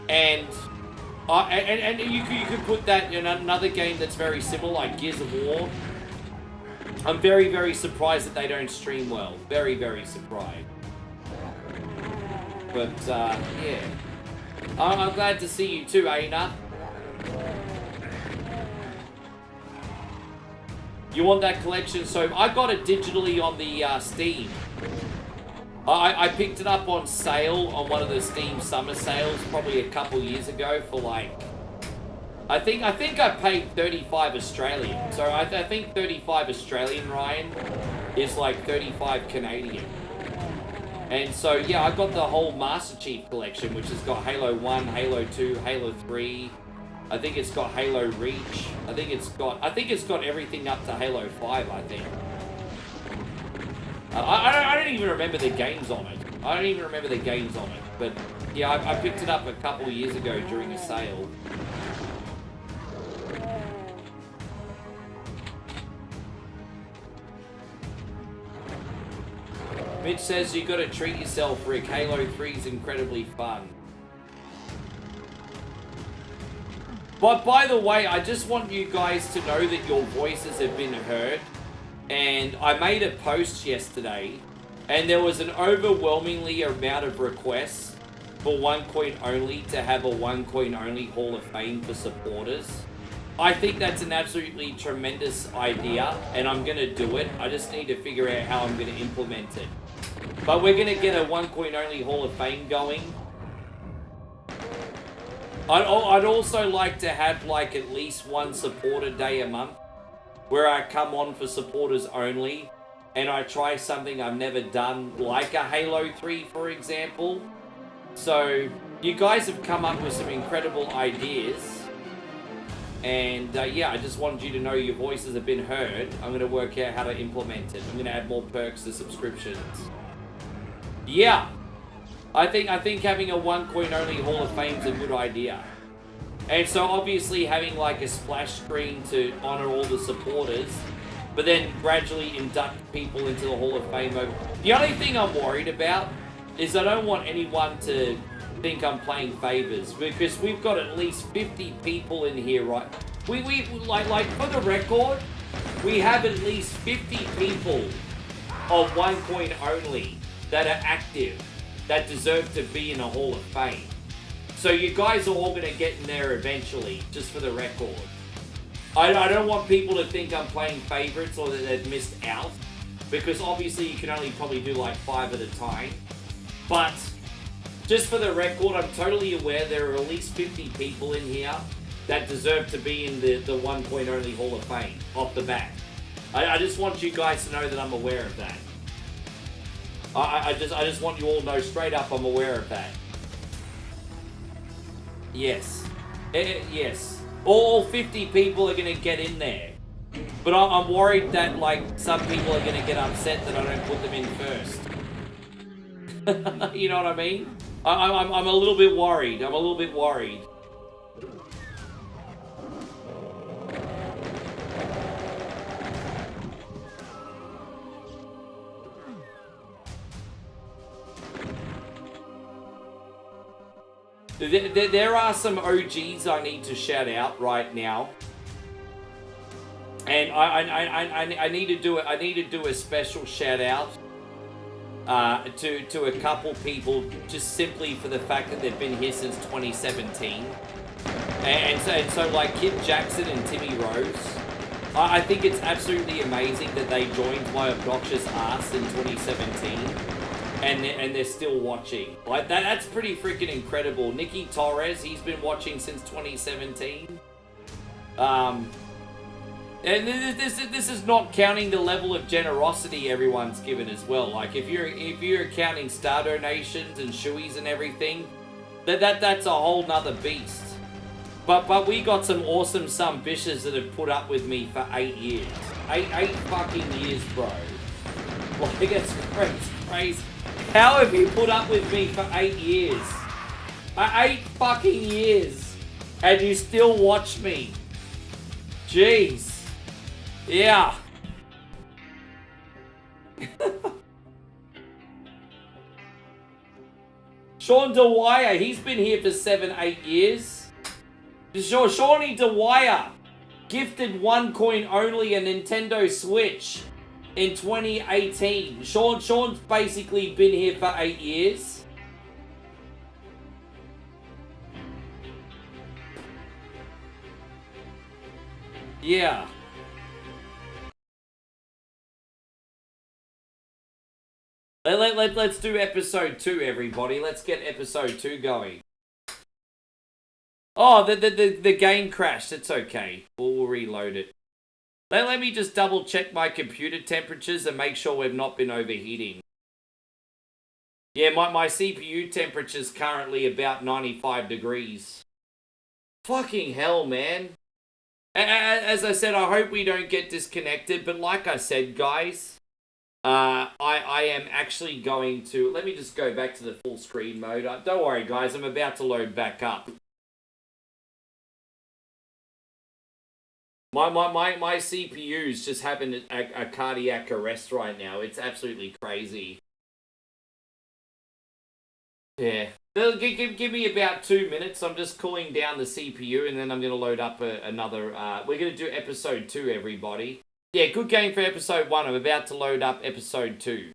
and you could put that in another game that's very similar, like Gears of War. I'm very surprised that they don't stream well. Very surprised. But, yeah. I'm glad to see you too, Aina. You want that collection? So, I got it digitally on the Steam. I picked it up on sale on one of the Steam summer sales probably a couple years ago for like, I think I paid 35 Australian. So I think 35 Australian, Ryan, is like 35 Canadian. And so yeah, I got the whole Master Chief collection, which has got Halo 1, Halo 2, Halo 3. I think it's got Halo Reach. I think it's got everything up to Halo 5, I think. I don't even remember the games on it. But yeah, I picked it up a couple of years ago during a sale. Mitch says you gotta treat yourself, Rick. Halo 3 is incredibly fun. But by the way, I just want you guys to know that your voices have been heard. And I made a post yesterday, and there was an overwhelmingly amount of requests for 1 coin only to have a 1 coin only Hall of Fame for supporters. I think that's an absolutely tremendous idea, and I'm going to do it. I just need to figure out how I'm going to implement it. But we're going to get a one coin only Hall of Fame going. I'd also like to have like at least one supporter day a month where I come on for supporters only and I try something I've never done, like a Halo 3, for example. So you guys have come up with some incredible ideas. And yeah, I just wanted you to know your voices have been heard. I'm going to work out how to implement it. I'm going to add more perks to subscriptions. Yeah. I think having a one coin only Hall of Fame is a good idea. And so obviously having like a splash screen to honor all the supporters, but then gradually induct people into the Hall of Fame. The only thing I'm worried about is I don't want anyone to think I'm playing favors, because we've got at least 50 people in here, right? We like for the record, we have at least 50 people of one coin only that are active, that deserve to be in a Hall of Fame. So you guys are all going to get in there eventually, just for the record. I don't want people to think I'm playing favorites or that they've missed out, because obviously you can only probably do like 5 at a time. But just for the record, I'm totally aware there are at least 50 people in here that deserve to be in the one coin only Hall of Fame off the bat. I just want you guys to know that I'm aware of that. I just want you all to know straight up I'm aware of that. Yes. Yes. All 50 people are going to get in there. But I'm worried that like some people are going to get upset that I don't put them in first. You know what I mean? I'm a little bit worried. I'm a little bit worried. There are some OGs I need to shout out right now, and I need to do it. I need to do a special shout out to a couple people, just simply for the fact that they've been here since 2017, and so like Kid Jackson and Timmy Rose. I think it's absolutely amazing that they joined my obnoxious ass in 2017. And they're still watching. Like that's pretty freaking incredible. Nicky Torres, he's been watching since 2017. And this is not counting the level of generosity everyone's given as well. Like if you're counting star donations and shoeies and everything, that's a whole nother beast. But we got some awesome some bitches that have put up with me for 8 years. Eight fucking years, bro. Like it's crazy. How have you put up with me for 8 years? 8 fucking years. And you still watch me. Jeez. Yeah. Sean Dwyer, he's been here for 7-8 years. Shawnee Dwyer gifted one coin only a Nintendo Switch in 2018. Sean's basically been here for 8 years. Yeah. Let's do episode 2, everybody. Let's get episode 2 going. Oh, the game crashed. It's okay. We'll reload it. Let me just double check my computer temperatures and make sure we've not been overheating. Yeah, my CPU temperature's currently about 95 degrees. Fucking hell, man. As I said, I hope we don't get disconnected, but like I said, guys, I am actually going to... Let me just go back to the full screen mode. Don't worry, guys, I'm about to load back up. My CPU's just having a cardiac arrest right now. It's absolutely crazy. Yeah. Give me about 2 minutes. I'm just cooling down the CPU, and then I'm going to load up another... we're going to do episode 2, everybody. Yeah, good game for episode 1. I'm about to load up episode 2.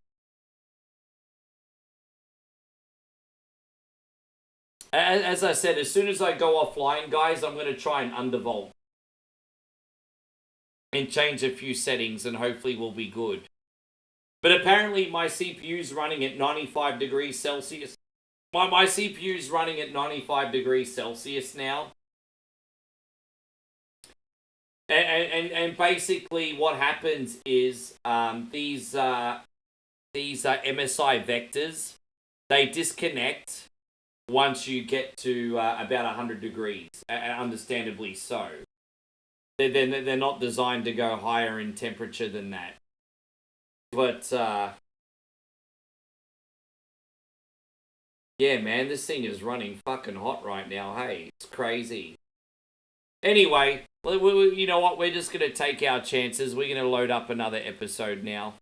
As I said, as soon as I go offline, guys, I'm going to try and undervolt. and change a few settings, and hopefully we'll be good. But apparently my CPU's running at 95 degrees Celsius. My CPU's running at 95 degrees Celsius now. And basically what happens is these MSI vectors, they disconnect once you get to about 100 degrees, understandably so. They're not designed to go higher in temperature than that. But, yeah, man, this thing is running fucking hot right now, hey? It's crazy. Anyway, you know what? We're just going to take our chances. We're going to load up another episode now.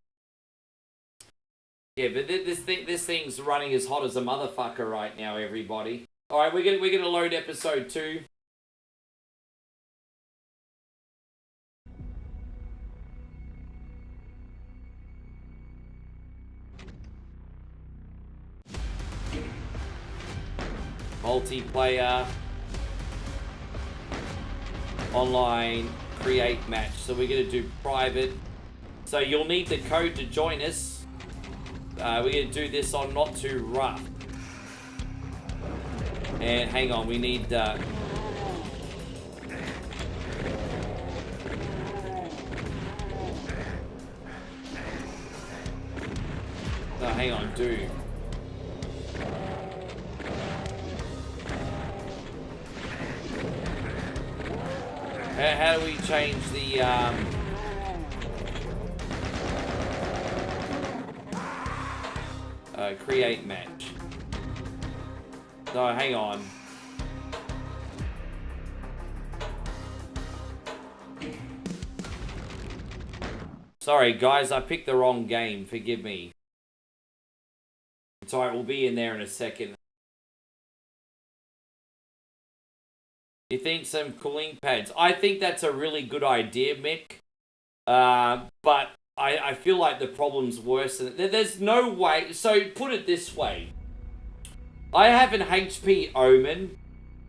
Yeah, but this thing's running as hot as a motherfucker right now, everybody. All right, we're gonna load episode 2. Multiplayer, online, create match. So we're gonna do private. So you'll need the code to join us. We're going to do this on Not Too Rough. And hang on, we need... Oh, hang on, dude. How do we change the... create match. No, hang on. Sorry, guys, I picked the wrong game. Forgive me. It's alright, we'll be in there in a second. You think some cooling pads? I think that's a really good idea, Mick. But I feel like the problem's worse than... There's no way... So, put it this way. I have an HP Omen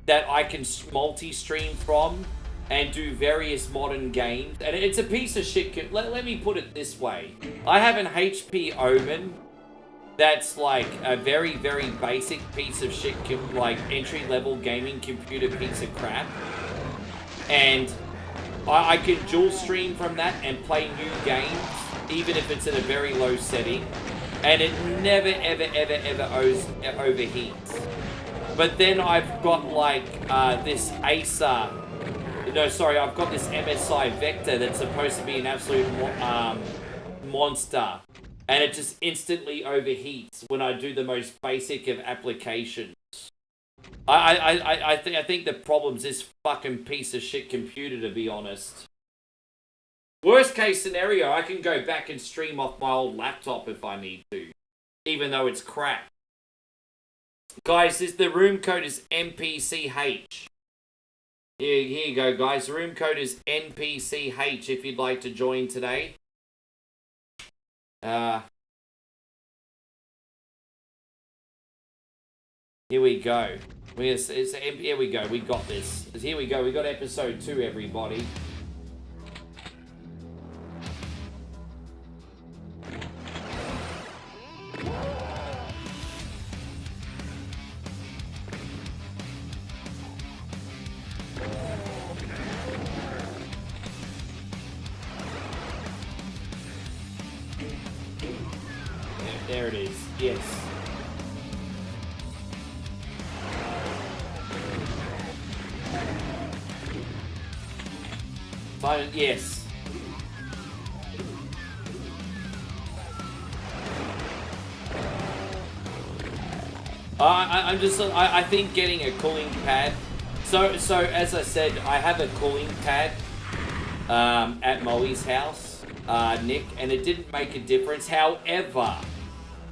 that I can multi-stream from and do various modern games. And it's a piece of shit... Let me put it this way. I have an HP Omen that's like a very, very basic piece of shit... Like, entry-level gaming computer piece of crap. And... I can dual stream from that and play new games, even if it's at a very low setting, and it never, ever, ever, ever overheats. But then I've got like this Acer, no, sorry, I've got this MSI Vector that's supposed to be an absolute monster, and it just instantly overheats when I do the most basic of applications. I think the problem's this fucking piece of shit computer, to be honest. Worst case scenario, I can go back and stream off my old laptop if I need to, even though it's crap. Guys, the room code is NPCH. Here you go, guys. The room code is NPCH if you'd like to join today. Here we go. Here we go. We got this. Here we go. We got episode 2, everybody. There it is. Yes. Yes. I think getting a cooling pad. So as I said, I have a cooling pad at Molly's house, Nick, and it didn't make a difference. However,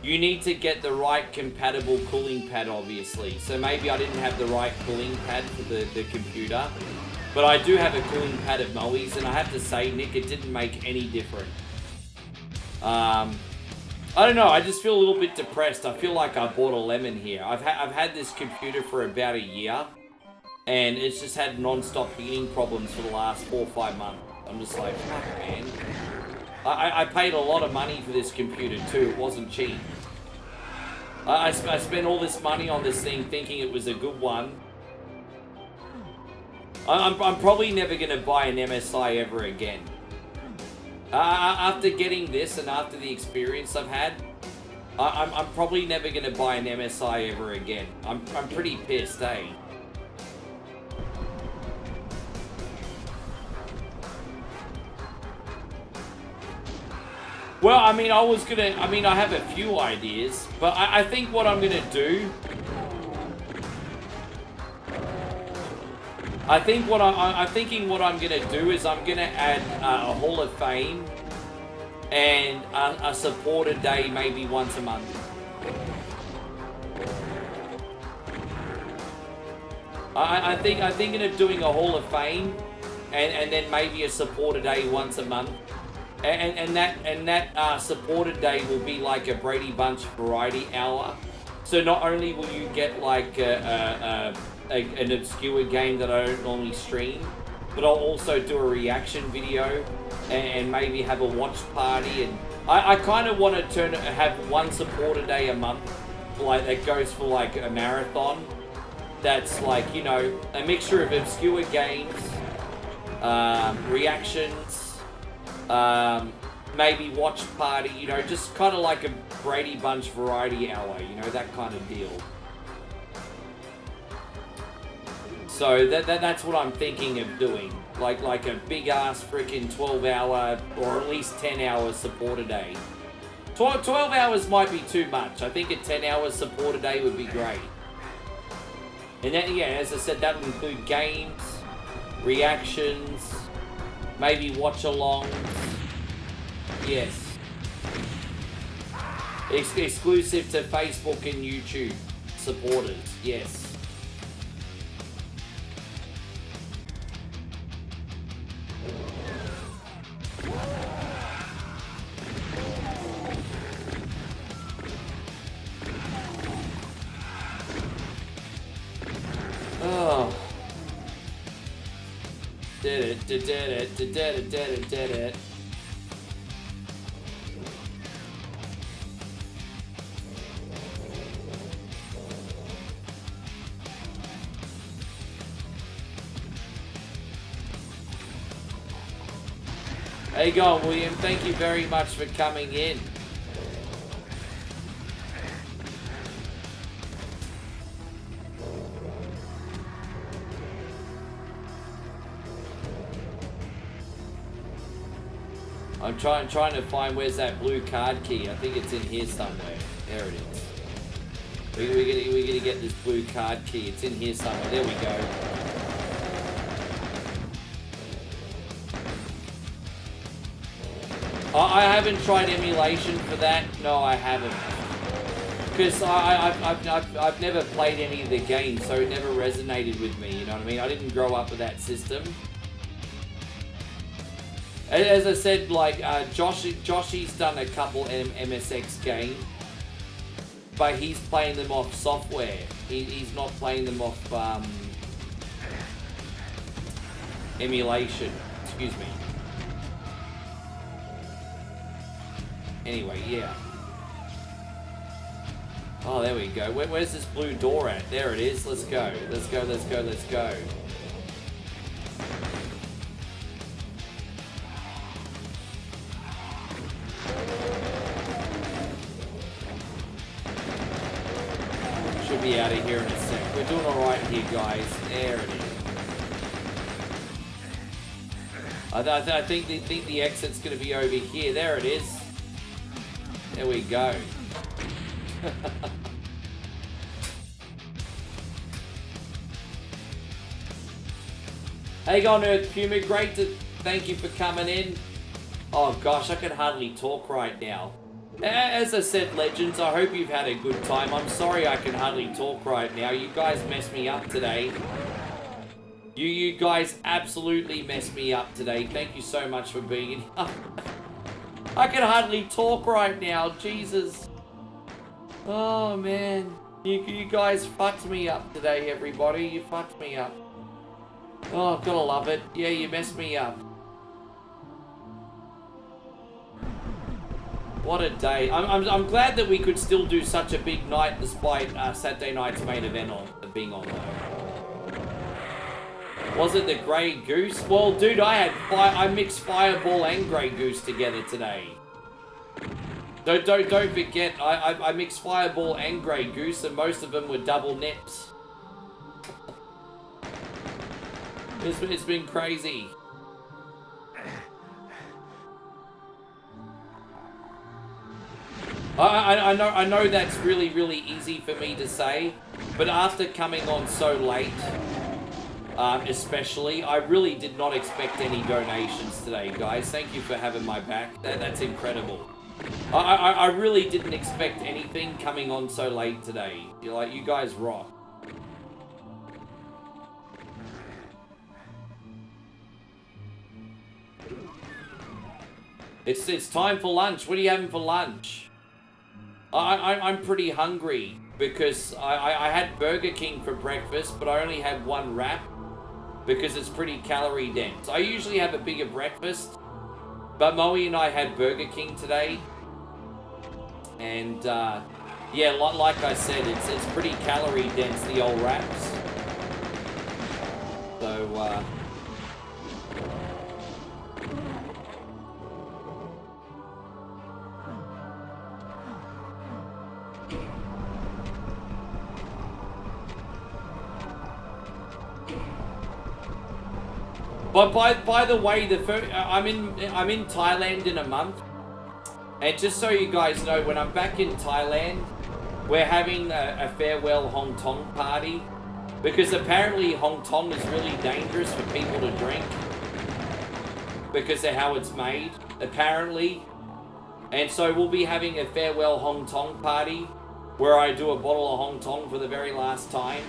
you need to get the right compatible cooling pad, obviously. So maybe I didn't have the right cooling pad for the computer. But I do have a cooling pad at Molly's, and I have to say, Nick, it didn't make any difference. I don't know, I just feel a little bit depressed. I feel like I bought a lemon here. I've had this computer for about a year, and it's just had non-stop heating problems for the last 4 or 5 months. I'm just like, fuck, man. I paid a lot of money for this computer too. It wasn't cheap. I spent all this money on this thing thinking it was a good one. I'm probably never going to buy an MSI ever again. After getting this and after the experience I've had, I'm probably never going to buy an MSI ever again. I'm pretty pissed, eh? Well, I mean, I have a few ideas, but I think what I'm gonna do, I'm thinking what I'm gonna do is I'm gonna add a Hall of Fame and a supporter day maybe once a month. I'm thinking of doing a Hall of Fame and then maybe a supporter day once a month. And that supported day will be like a Brady Bunch variety hour. So not only will you get like an obscure game that I don't normally stream, but I'll also do a reaction video and maybe have a watch party. And I kind of want to have one supporter day a month, like that goes for like a marathon. That's like, you know, a mixture of obscure games, reactions. Maybe watch party, you know, just kind of like a Brady Bunch variety hour, you know, that kind of deal. So that's what I'm thinking of doing, like a big ass freaking 12-hour or at least 10-hour support a day. 12 hours might be too much. I think a 10-hour support a day would be great. And then, yeah, as I said, that would include games, reactions, maybe watch-alongs. Yes. Exclusive to Facebook and YouTube supporters. Yes. Oh. Did it. How you going, William? Thank you very much for coming in. I'm trying to find where's that blue card key. I think it's in here somewhere. There it is. We're gonna get this blue card key. It's in here somewhere. There we go. I haven't tried emulation for that. No, I haven't. Because I've never played any of the games, so it never resonated with me. You know what I mean? I didn't grow up with that system. As I said, like, Joshy's done a couple MSX games, but he's playing them off software. He's not playing them off emulation. Excuse me. Anyway, yeah. Oh, there we go. Where's this blue door at? There it is. Let's go. Let's go. Should be out of here in a sec. We're doing alright here, guys. There it is. I think the exit's going to be over here. There it is. There we go. Hey, on Earth Puma, great to thank you for coming in. Oh gosh, I can hardly talk right now. As I said, Legends, I hope you've had a good time. I'm sorry I can hardly talk right now. You guys messed me up today. You guys absolutely messed me up today. Thank you so much for being in. I can hardly talk right now. Jesus. Oh, man. You guys fucked me up today, everybody. You fucked me up. Oh, gotta love it. Yeah, you messed me up. What a day. I'm glad that we could still do such a big night despite Saturday night's main event being on though. Was it the Grey Goose? Well, dude, I mixed Fireball and Grey Goose together today. Don't forget, I mixed Fireball and Grey Goose, and most of them were double nips. It's been crazy. I know that's really easy for me to say, but after coming on so late, especially, I really did not expect any donations today, guys. Thank you for having my back. That's incredible. I really didn't expect anything coming on so late today. You guys rock. It's time for lunch. What are you having for lunch? I'm pretty hungry because I had Burger King for breakfast, but I only had one wrap because it's pretty calorie dense. I usually have a bigger breakfast, but Moe and I had Burger King today. And yeah, like I said, it's pretty calorie dense, the old wraps. So but by the way, I'm in Thailand in a month, and just so you guys know, when I'm back in Thailand, we're having a farewell Hong Kong party, because apparently Hong Kong is really dangerous for people to drink because of how it's made, apparently. And so we'll be having a farewell Hong Kong party where I do a bottle of Hong Kong for the very last time.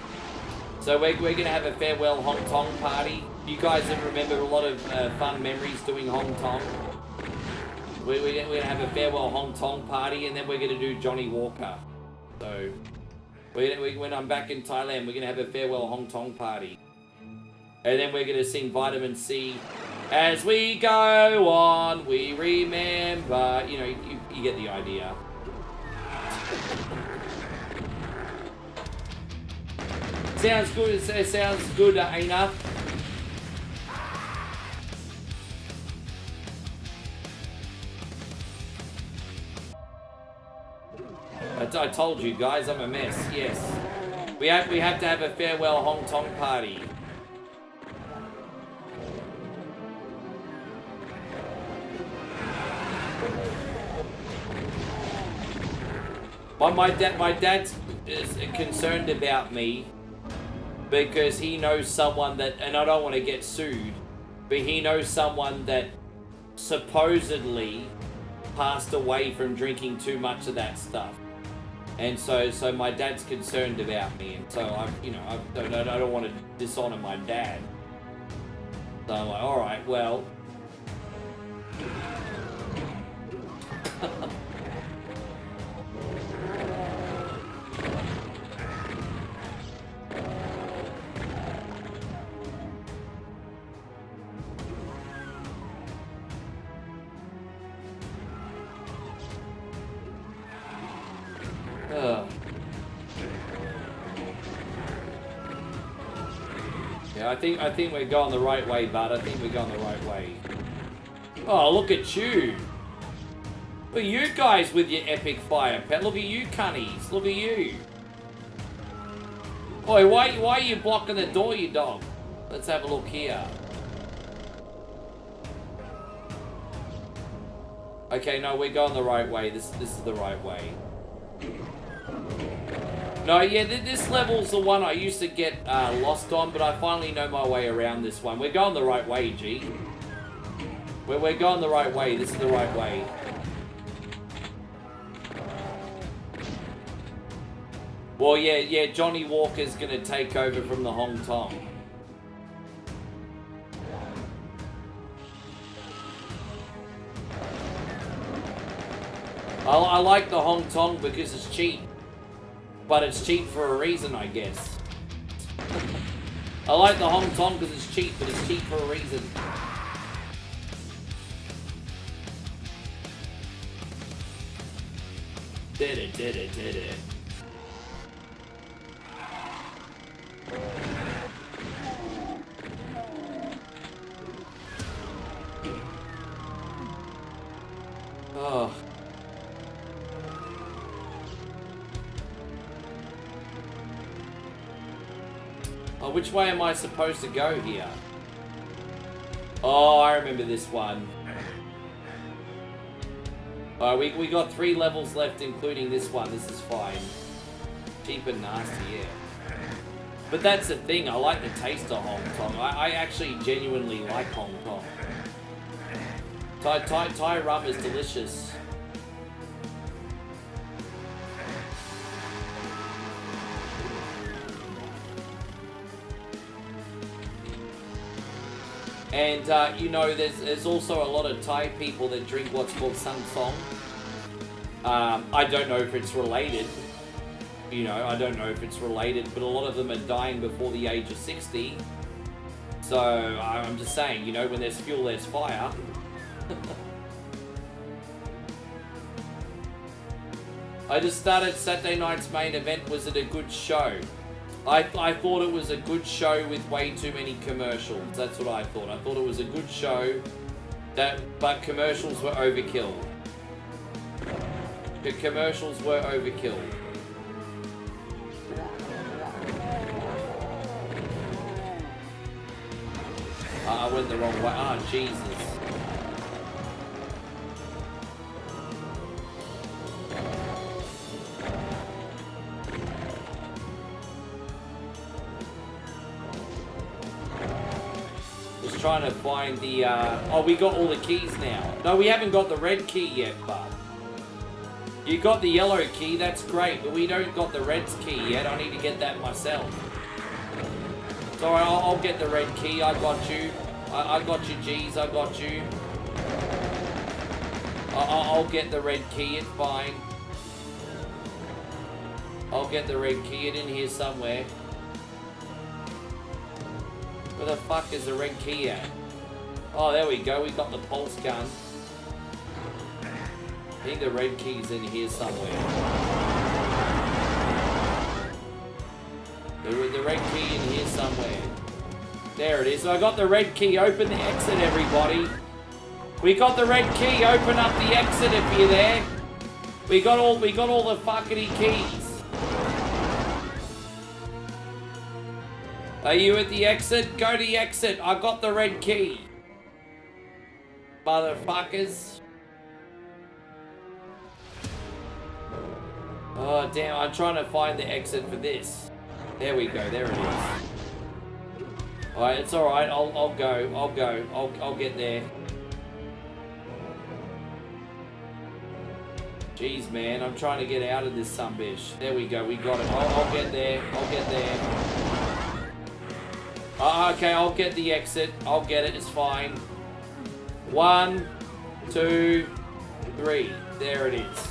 So we're going to have a farewell Hong Kong party. You guys have remembered a lot of fun memories doing Hong Kong. We're going to have a farewell Hong Kong party, and then we're going to do Johnny Walker. So when I'm back in Thailand, we're going to have a farewell Hong Kong party. And then we're going to sing Vitamin C. As we go on, we remember. You know, you get the idea. Sounds good. It sounds good, Aina. I told you guys, I'm a mess. Yes, we have to have a farewell Hong Kong party. My dad's is concerned about me because he knows someone that, and I don't want to get sued, but he knows someone that supposedly passed away from drinking too much of that stuff. And so my dad's concerned about me, and so I don't want to dishonor my dad. So I'm like, all right, well. Yeah, I think we're going the right way, bud. I think we're going the right way. Oh, look at you. Look at you guys with your epic fire pet. Look at you cunnies. Look at you. Oi, why are you blocking the door, you dog? Let's have a look here. Okay, no, we're going the right way. This is the right way. No, yeah, this level's the one I used to get lost on, but I finally know my way around this one. We're going the right way, G. We're going the right way. This is the right way. Well, yeah, Johnny Walker's gonna take over from the Hong Kong. I like the Hong Kong because it's cheap. But it's cheap for a reason, I guess. I like the Hong Kong because it's cheap, but it's cheap for a reason. Did it. Oh. Oh, which way am I supposed to go here? Oh, I remember this one. Alright, we got 3 levels left, including this one. This is fine. Cheap and nasty, yeah. But that's the thing, I like the taste of Hong Kong. I actually genuinely like Hong Kong. Thai rum is delicious. And, you know, there's also a lot of Thai people that drink what's called Sun Song. I don't know if it's related. You know, I don't know if it's related, but a lot of them are dying before the age of 60. So, I'm just saying, you know, when there's fuel, there's fire. I just started Saturday night's main event. Was it a good show? I thought it was a good show with way too many commercials. That's what I thought. I thought it was a good show, but commercials were overkill. The commercials were overkill. I went the wrong way. Ah, Jesus. Trying to find the oh, we got all the keys now. No, we haven't got the red key yet, bud. You got the yellow key, that's great, but we don't got the red key yet. I need to get that myself. Sorry, I'll get the red key. I got you. I got you, G's. I got you. I'll get the red key. It's fine. I'll get the red key. It's in here somewhere. Where the fuck is the red key at? Oh, there we go. We got the pulse gun. I think the red key's in here somewhere. The red key in here somewhere. There it is. I got the red key. Open the exit, everybody. We got the red key. Open up the exit if you're there. We got all the fuckity keys. Are you at the exit? Go to the exit. I got the red key. Motherfuckers. Oh, damn. I'm trying to find the exit for this. There we go. There it is. Alright, it's alright. I'll go. I'll get there. Jeez, man. I'm trying to get out of this sumbitch. There we go. We got it. I'll get there. I'll get there. Okay, I'll get the exit. I'll get it. It's fine. 1, 2, 3. There it is.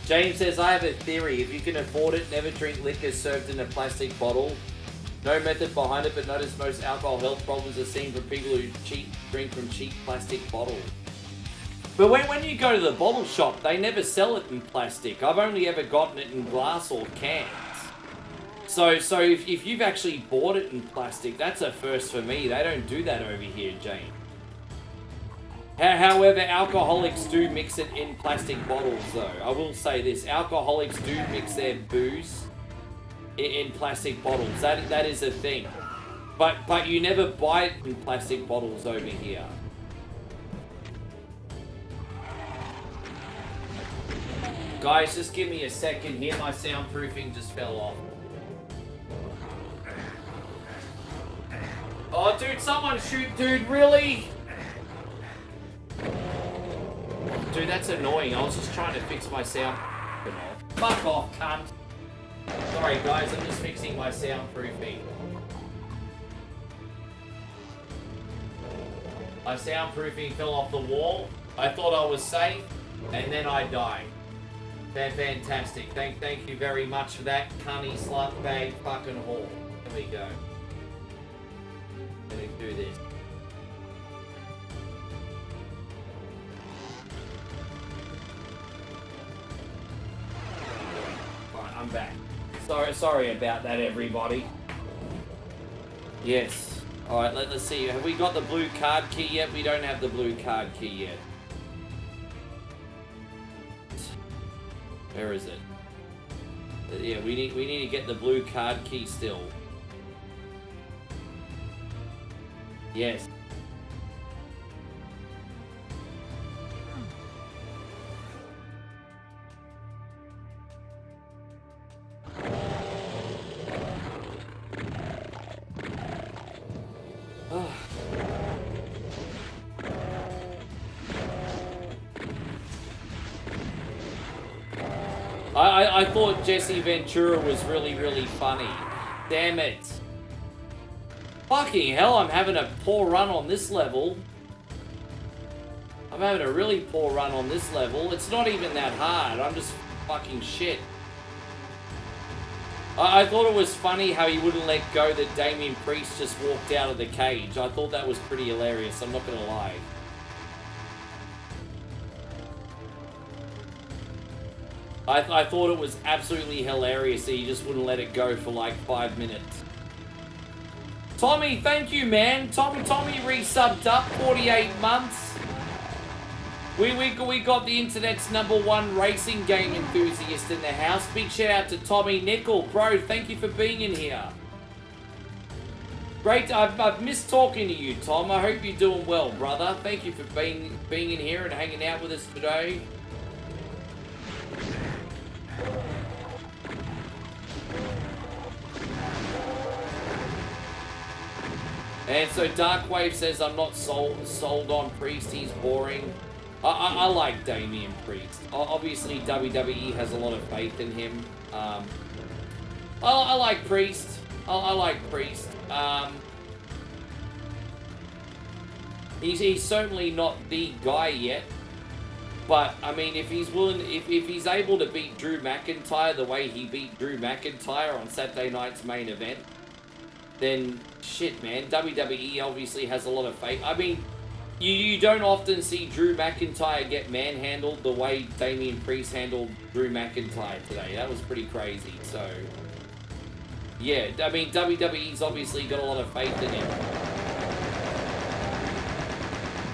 James says, I have a theory. If you can afford it, never drink liquor served in a plastic bottle. No method behind it, but notice most alcohol health problems are seen from people who drink from cheap plastic bottles. But when you go to the bottle shop, they never sell it in plastic. I've only ever gotten it in glass or cans. So if you've actually bought it in plastic, that's a first for me. They don't do that over here, Jane. However, alcoholics do mix it in plastic bottles, though. I will say this. Alcoholics do mix their booze in plastic bottles. That is a thing. But you never buy it in plastic bottles over here. Guys, just give me a second here. My soundproofing just fell off. Oh, dude, someone shoot, dude, really? Dude, that's annoying. I was just trying to fix my sound. Fuck off, cunt. Sorry, guys, I'm just fixing my soundproofing. My soundproofing fell off the wall. I thought I was safe, and then I died. Fantastic. Thank you very much for that, cunny slut bag fucking whore. There we go. Let me do this. back. Sorry about that, everybody. Yes. Alright, let's see. Have we got the blue card key yet? We don't have the blue card key yet. Where is it? Yeah, we need to get the blue card key still. Yes. I thought Jesse Ventura was really, really funny. Damn it. Fucking hell, I'm having a poor run on this level. I'm having a really poor run on this level. It's not even that hard. I'm just fucking shit. I thought it was funny how he wouldn't let go that Damian Priest just walked out of the cage. I thought that was pretty hilarious, I'm not gonna lie. I thought it was absolutely hilarious that he just wouldn't let it go for like 5 minutes. Tommy, thank you, man. Tommy resubbed up 48 months. We got the internet's #1 racing game enthusiast in the house. Big shout out to Tommy Nickel. Bro, thank you for being in here. Great, I've missed talking to you, Tom. I hope you're doing well, brother. Thank you for being in here and hanging out with us today. And so Darkwave says, I'm not sold on Priest, he's boring. I like Damian Priest. Obviously, WWE has a lot of faith in him. I like Priest. I like Priest. He's certainly not the guy yet. But, I mean, if he's willing, if he's able to beat Drew McIntyre the way he beat Drew McIntyre on Saturday night's main event, then shit, man. WWE obviously has a lot of faith. I mean, you don't often see Drew McIntyre get manhandled the way Damian Priest handled Drew McIntyre today. That was pretty crazy. So, yeah, I mean, WWE's obviously got a lot of faith in him.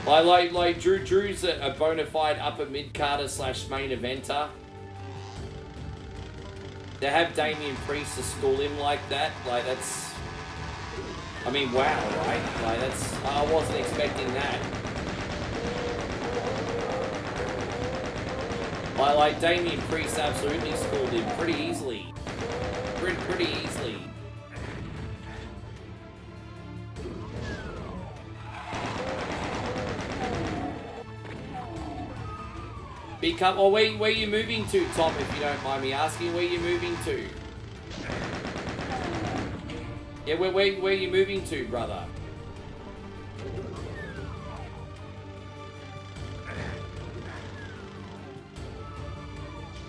Like Drew's a bona fide upper mid-carder / main eventer. To have Damian Priest to school him like that, like that's... I mean, wow, right? Like that's... I wasn't expecting that. Like Damian Priest absolutely schooled him pretty easily. Pretty easily. Well, where are you moving to, Tom, if you don't mind me asking? Where are you moving to? Yeah, where are you moving to, brother?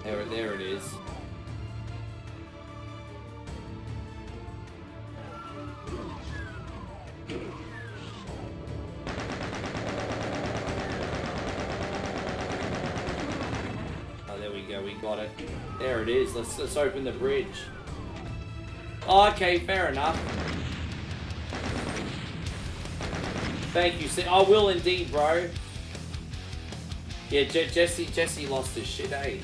There it is. We got it. There it is. Let's open the bridge. Oh, okay, fair enough. Thank you. I will indeed, bro. Yeah, Jesse lost his shit, eh?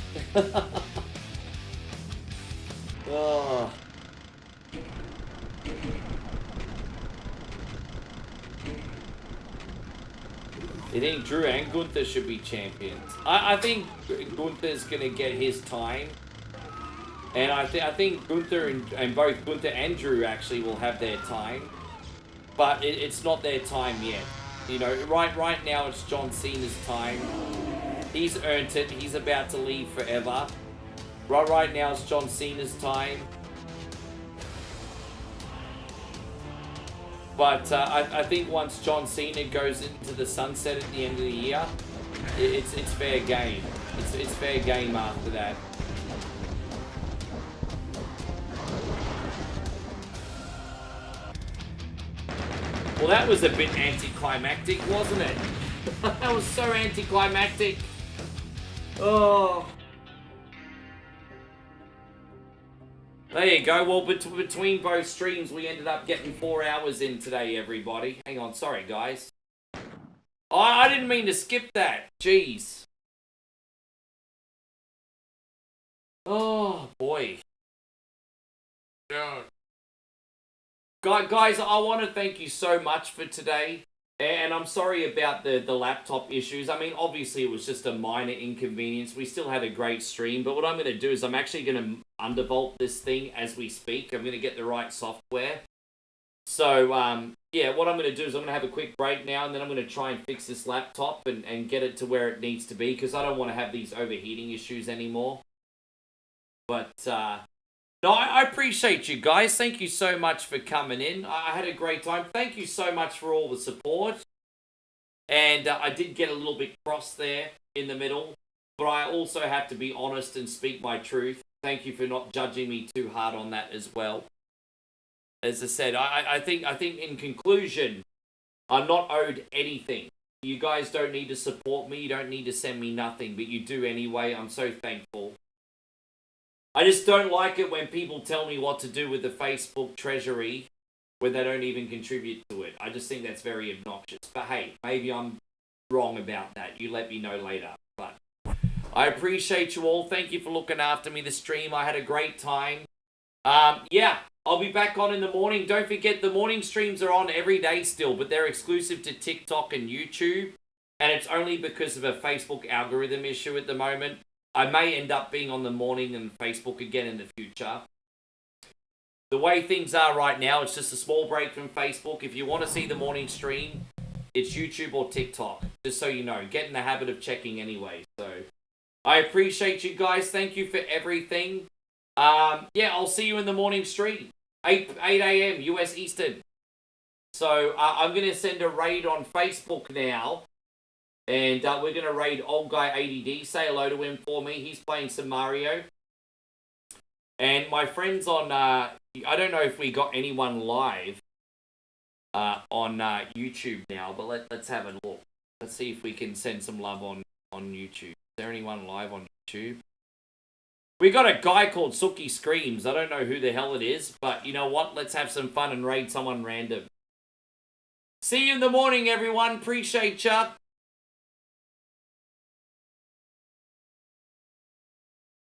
Oh. You think Drew and Gunther should be champions? I think Gunther's gonna get his time, and I think Gunther and both Gunther and Drew actually will have their time, but it's not their time yet. You know, right now it's John Cena's time. He's earned it. He's about to leave forever. Right now it's John Cena's time. But I think once John Cena goes into the sunset at the end of the year, it's fair game. It's fair game after that. Well, that was a bit anticlimactic, wasn't it? That was so anticlimactic. Oh. There you go. Well, between both streams, we ended up getting 4 hours in today, everybody. Hang on. Sorry, guys. Oh, I didn't mean to skip that. Jeez. Oh, boy. Yeah. Guys, I want to thank you so much for today. And I'm sorry about the laptop issues. I mean, obviously, it was just a minor inconvenience. We still had a great stream. But what I'm going to do is I'm actually going to undervolt this thing as we speak. I'm going to get the right software. So, yeah, what I'm going to do is I'm going to have a quick break now. And then I'm going to try and fix this laptop and get it to where it needs to be. Because I don't want to have these overheating issues anymore. But, no, I appreciate you guys. Thank you so much for coming in. I had a great time. Thank you so much for all the support. And I did get a little bit cross there in the middle. But I also have to be honest and speak my truth. Thank you for not judging me too hard on that as well. As I said, I think in conclusion, I'm not owed anything. You guys don't need to support me. You don't need to send me nothing. But you do anyway. I'm so thankful. I just don't like it when people tell me what to do with the Facebook treasury when they don't even contribute to it. I just think that's very obnoxious. But hey, maybe I'm wrong about that. You let me know later. But I appreciate you all. Thank you for looking after me this stream. I had a great time. Yeah, I'll be back on in the morning. Don't forget, the morning streams are on every day still, but they're exclusive to TikTok and YouTube. And it's only because of a Facebook algorithm issue at the moment. I may end up being on the morning and Facebook again in the future. The way things are right now, it's just a small break from Facebook. If you want to see the morning stream, it's YouTube or TikTok. Just so you know, get in the habit of checking anyway. So, I appreciate you guys. Thank you for everything. Yeah, I'll see you in the morning stream. 8 a.m. US Eastern. So, I'm going to send a raid on Facebook now. And we're going to raid Old Guy ADD. Say hello to him for me. He's playing some Mario. And my friends on... I don't know if we got anyone live on YouTube now. But let's have a look. Let's see if we can send some love on YouTube. Is there anyone live on YouTube? We got a guy called Suki Screams. I don't know who the hell it is. But you know what? Let's have some fun and raid someone random. See you in the morning, everyone. Appreciate ya.